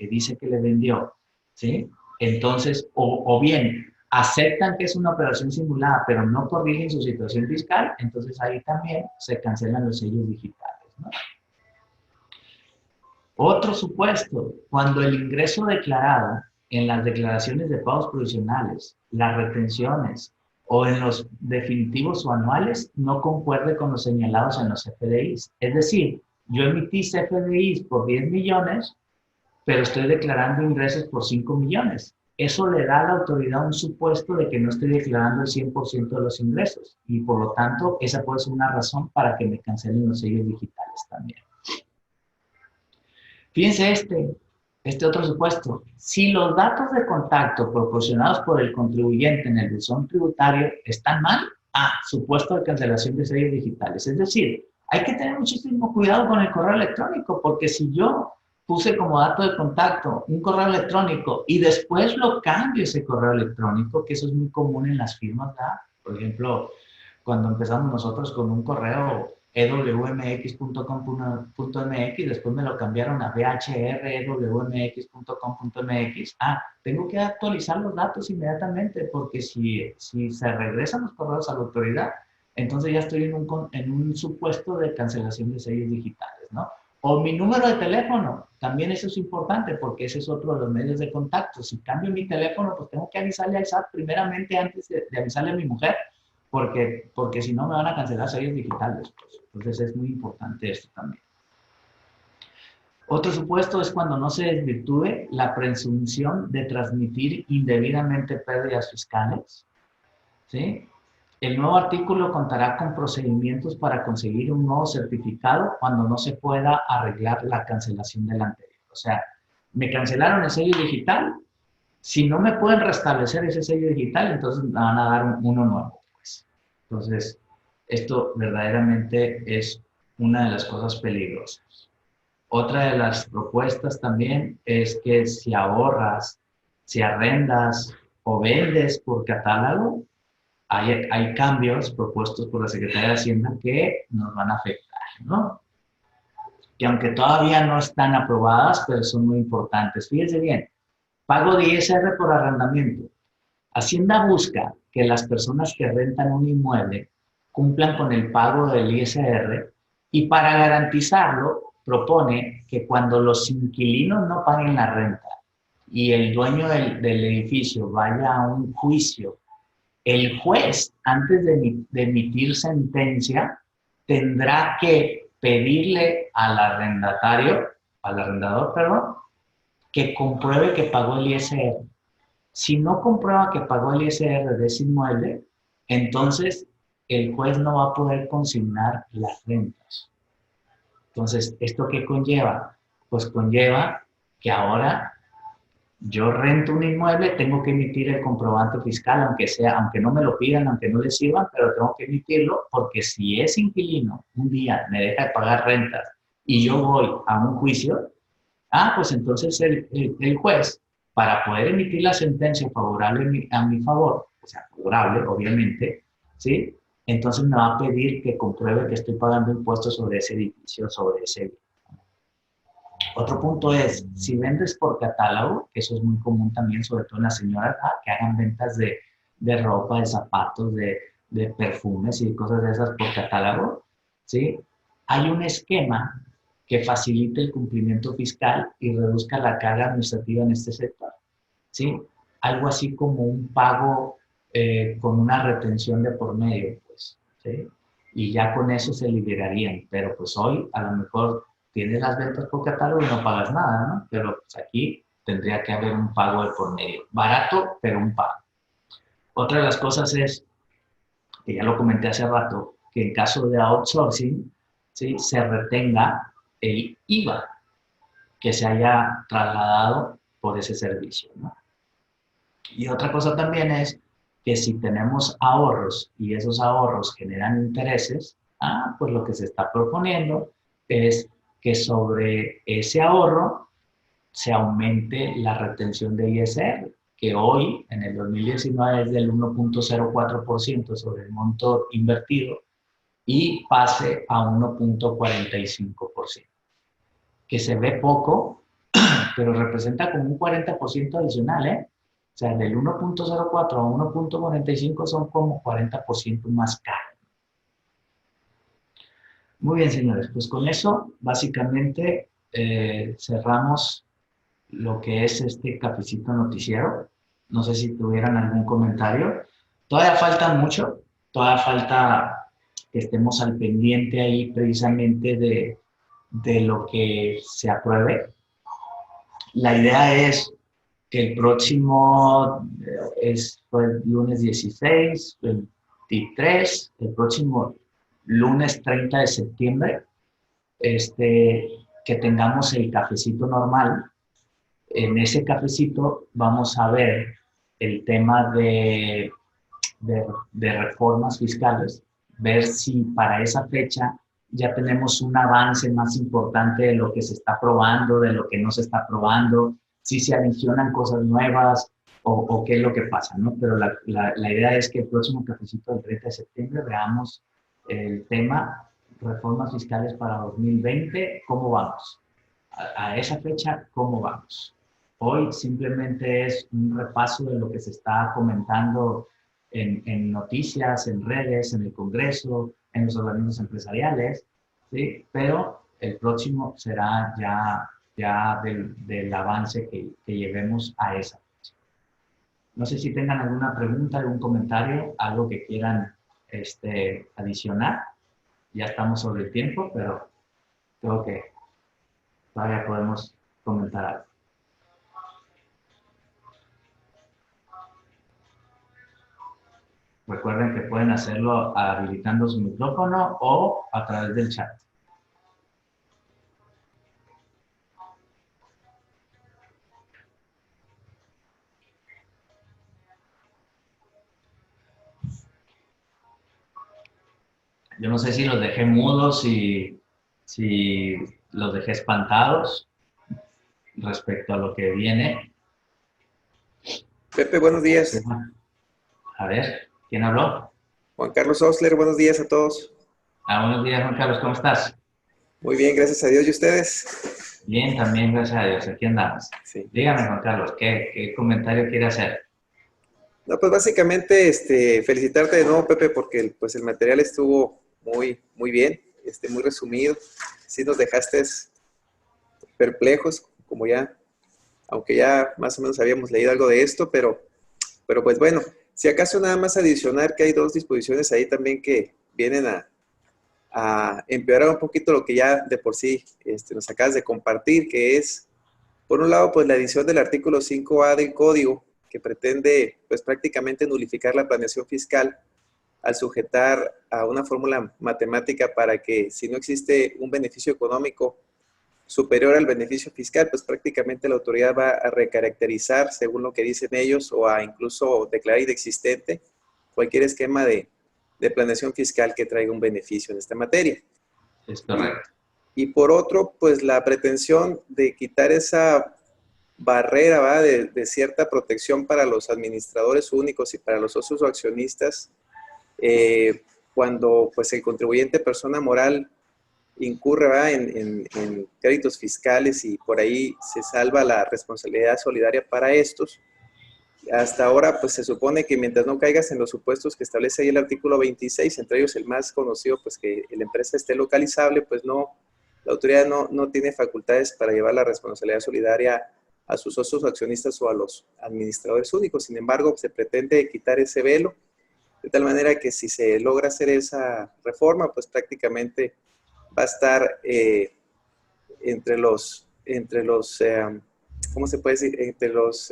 dice que le vendió, ¿sí? Entonces, o bien aceptan que es una operación simulada, pero no corrigen su situación fiscal, entonces ahí también se cancelan los sellos digitales, ¿no? Otro supuesto, cuando el ingreso declarado en las declaraciones de pagos provisionales, las retenciones o en los definitivos o anuales no concuerde con los señalados en los CFDIs. Es decir, yo emití CFDIs por 10 millones, pero estoy declarando ingresos por 5 millones. Eso le da a la autoridad un supuesto de que no estoy declarando el 100% de los ingresos y por lo tanto esa puede ser una razón para que me cancelen los sellos digitales también. Fíjense este otro supuesto. Si los datos de contacto proporcionados por el contribuyente en el buzón tributario están mal, supuesto de cancelación de sellos digitales. Es decir, hay que tener muchísimo cuidado con el correo electrónico, porque si yo puse como dato de contacto un correo electrónico y después lo cambio ese correo electrónico, que eso es muy común en las firmas, ¿verdad? Por ejemplo, cuando empezamos nosotros con un correo ewmx.com.mx, después me lo cambiaron a bhrewmx.com.mx. Tengo que actualizar los datos inmediatamente, porque si se regresan los correos a la autoridad, entonces ya estoy en un supuesto de cancelación de sellos digitales, ¿no? O mi número de teléfono, también eso es importante, porque ese es otro de los medios de contacto. Si cambio mi teléfono, pues tengo que avisarle al SAT primeramente antes de avisarle a mi mujer, porque si no me van a cancelar sellos digitales, pues. Entonces es muy importante esto también. Otro supuesto es cuando no se desvirtúe la presunción de transmitir indebidamente pérdidas fiscales, ¿sí? El nuevo artículo contará con procedimientos para conseguir un nuevo certificado cuando no se pueda arreglar la cancelación del anterior. O sea, me cancelaron el sello digital, si no me pueden restablecer ese sello digital, entonces me van a dar uno nuevo, pues. Entonces, esto verdaderamente es una de las cosas peligrosas. Otra de las propuestas también es que si ahorras, si arrendas o vendes por catálogo, hay cambios propuestos por la Secretaría de Hacienda que nos van a afectar, ¿no? Que aunque todavía no están aprobadas, pero son muy importantes. Fíjense bien, pago de ISR por arrendamiento. Hacienda busca que las personas que rentan un inmueble cumplan con el pago del ISR y para garantizarlo propone que cuando los inquilinos no paguen la renta y el dueño del edificio vaya a un juicio, el juez, antes de emitir sentencia, tendrá que pedirle al arrendador, perdón, que compruebe que pagó el ISR. Si no comprueba que pagó el ISR de ese inmueble, entonces el juez no va a poder consignar las rentas. Entonces, ¿esto qué conlleva? Pues conlleva que ahora yo rento un inmueble, tengo que emitir el comprobante fiscal, aunque no me lo pidan, aunque no le sirvan, pero tengo que emitirlo, porque si ese inquilino un día me deja de pagar rentas y yo voy a un juicio, pues entonces el juez, para poder emitir la sentencia favorable a mi favor, o sea, favorable, obviamente, ¿sí? entonces me va a pedir que compruebe que estoy pagando impuestos sobre ese edificio, sobre ese bien. Otro punto es, si vendes por catálogo, que eso es muy común también, sobre todo en las señoras, que hagan ventas de ropa, de zapatos, de perfumes y cosas de esas por catálogo, ¿sí? Hay un esquema que facilite el cumplimiento fiscal y reduzca la carga administrativa en este sector, ¿sí? Algo así como un pago con una retención de por medio, pues, ¿sí? Y ya con eso se liberarían, pero pues hoy a lo mejor tienes las ventas por catálogo y no pagas nada, ¿no? Pero pues aquí tendría que haber un pago de por medio. Barato, pero un pago. Otra de las cosas es, que ya lo comenté hace rato, que en caso de outsourcing, ¿sí? Se retenga el IVA que se haya trasladado por ese servicio, ¿no? Y otra cosa también es que si tenemos ahorros y esos ahorros generan intereses, pues lo que se está proponiendo es que sobre ese ahorro se aumente la retención de ISR, que hoy, en el 2019, es del 1.04% sobre el monto invertido y pase a 1.45%, que se ve poco, pero representa como un 40% adicional, ¿eh? O sea, del 1.04 a 1.45 son como 40% más caro. Muy bien, señores, pues con eso básicamente cerramos lo que es este cafecito noticiero. No sé si tuvieran algún comentario. Todavía falta mucho, todavía falta que estemos al pendiente ahí precisamente de lo que se apruebe. La idea es que el próximo pues, lunes 16, 23, el próximo lunes 30 de septiembre, que tengamos el cafecito normal. En ese cafecito vamos a ver el tema de reformas fiscales, ver si para esa fecha ya tenemos un avance más importante de lo que se está aprobando, de lo que no se está aprobando, si se adicionan cosas nuevas o qué es lo que pasa, ¿no? Pero la idea es que el próximo cafecito del 30 de septiembre veamos el tema reformas fiscales para 2020, ¿cómo vamos? A esa fecha, ¿cómo vamos? Hoy simplemente es un repaso de lo que se está comentando en noticias, en redes, en el Congreso, en los organismos empresariales, ¿sí? Pero el próximo será ya del avance que llevemos a esa fecha. No sé si tengan alguna pregunta, algún comentario, algo que quieran adicionar. Ya estamos sobre el tiempo, pero creo que todavía podemos comentar algo. Recuerden que pueden hacerlo habilitando su micrófono o a través del chat. Yo no sé si los dejé mudos, si los dejé espantados respecto a lo que viene. Pepe, buenos días. A ver, ¿quién habló? Juan Carlos Osler, buenos días a todos. Buenos días, Juan Carlos, ¿cómo estás? Muy bien, gracias a Dios. ¿Y ustedes? Bien, también, gracias a Dios. Aquí andamos. Sí. Dígame, Juan Carlos, ¿qué comentario quiere hacer? No, pues básicamente felicitarte de nuevo, Pepe, porque pues el material estuvo muy bien, muy resumido. Sí nos dejaste perplejos, como ya, aunque ya más o menos habíamos leído algo de esto, pero pues bueno, si acaso nada más adicionar que hay dos disposiciones ahí también que vienen a empeorar un poquito lo que ya de por sí nos acabas de compartir, que es, por un lado, pues la edición del artículo 5A del Código, que pretende pues prácticamente nulificar la planeación fiscal al sujetar a una fórmula matemática para que si no existe un beneficio económico superior al beneficio fiscal, pues prácticamente la autoridad va a recaracterizar, según lo que dicen ellos, o a incluso declarar inexistente cualquier esquema de planeación fiscal que traiga un beneficio en esta materia. Es correcto. Y por otro, pues la pretensión de quitar esa barrera, ¿va? De cierta protección para los administradores únicos y para los socios o accionistas, cuando pues el contribuyente persona moral incurre, ¿verdad?, en créditos fiscales y por ahí se salva la responsabilidad solidaria para estos. Hasta ahora, pues se supone que mientras no caigas en los supuestos que establece ahí el artículo 26, entre ellos el más conocido, pues que la empresa esté localizable, pues no, la autoridad no tiene facultades para llevar la responsabilidad solidaria a sus socios o accionistas o a los administradores únicos. Sin embargo, se pretende quitar ese velo, de tal manera que si se logra hacer esa reforma, pues prácticamente va a estar entre los ¿cómo se puede decir? Entre los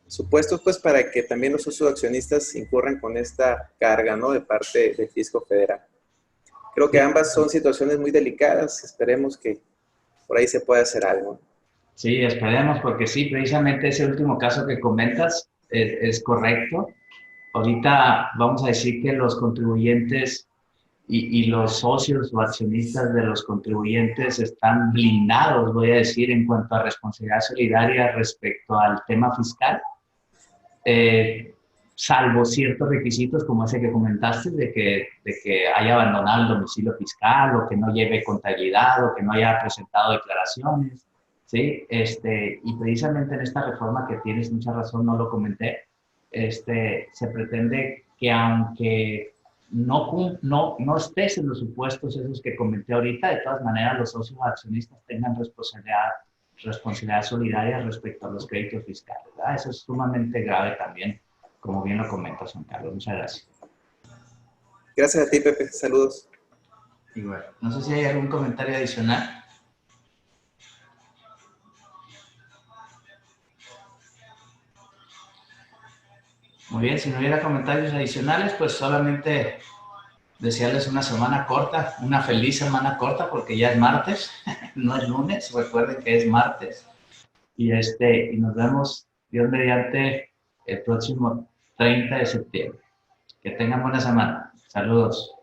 supuestos, pues, para que también los socios accionistas incurran con esta carga, ¿no?, de parte del fisco federal. Creo que ambas son situaciones muy delicadas. Esperemos que por ahí se pueda hacer algo. Sí, esperemos, porque sí, precisamente ese último caso que comentas es correcto. Ahorita vamos a decir que los contribuyentes y los socios o accionistas de los contribuyentes están blindados, voy a decir, en cuanto a responsabilidad solidaria respecto al tema fiscal, salvo ciertos requisitos como ese que comentaste, de que haya abandonado el domicilio fiscal o que no lleve contabilidad o que no haya presentado declaraciones, ¿sí? Y precisamente en esta reforma, que tienes mucha razón, no lo comenté, se pretende que aunque no estés en los supuestos esos que comenté ahorita, de todas maneras los socios accionistas tengan responsabilidad solidaria respecto a los créditos fiscales, ¿verdad? Eso es sumamente grave también, como bien lo comentas, Juan Carlos. Muchas gracias. Gracias a ti, Pepe. Saludos. Y bueno, no sé si hay algún comentario adicional. Muy bien, si no hubiera comentarios adicionales, pues solamente desearles una semana corta, una feliz semana corta, porque ya es martes, no es lunes, recuerden que es martes. Y nos vemos, Dios mediante, el próximo 30 de septiembre. Que tengan buena semana. Saludos.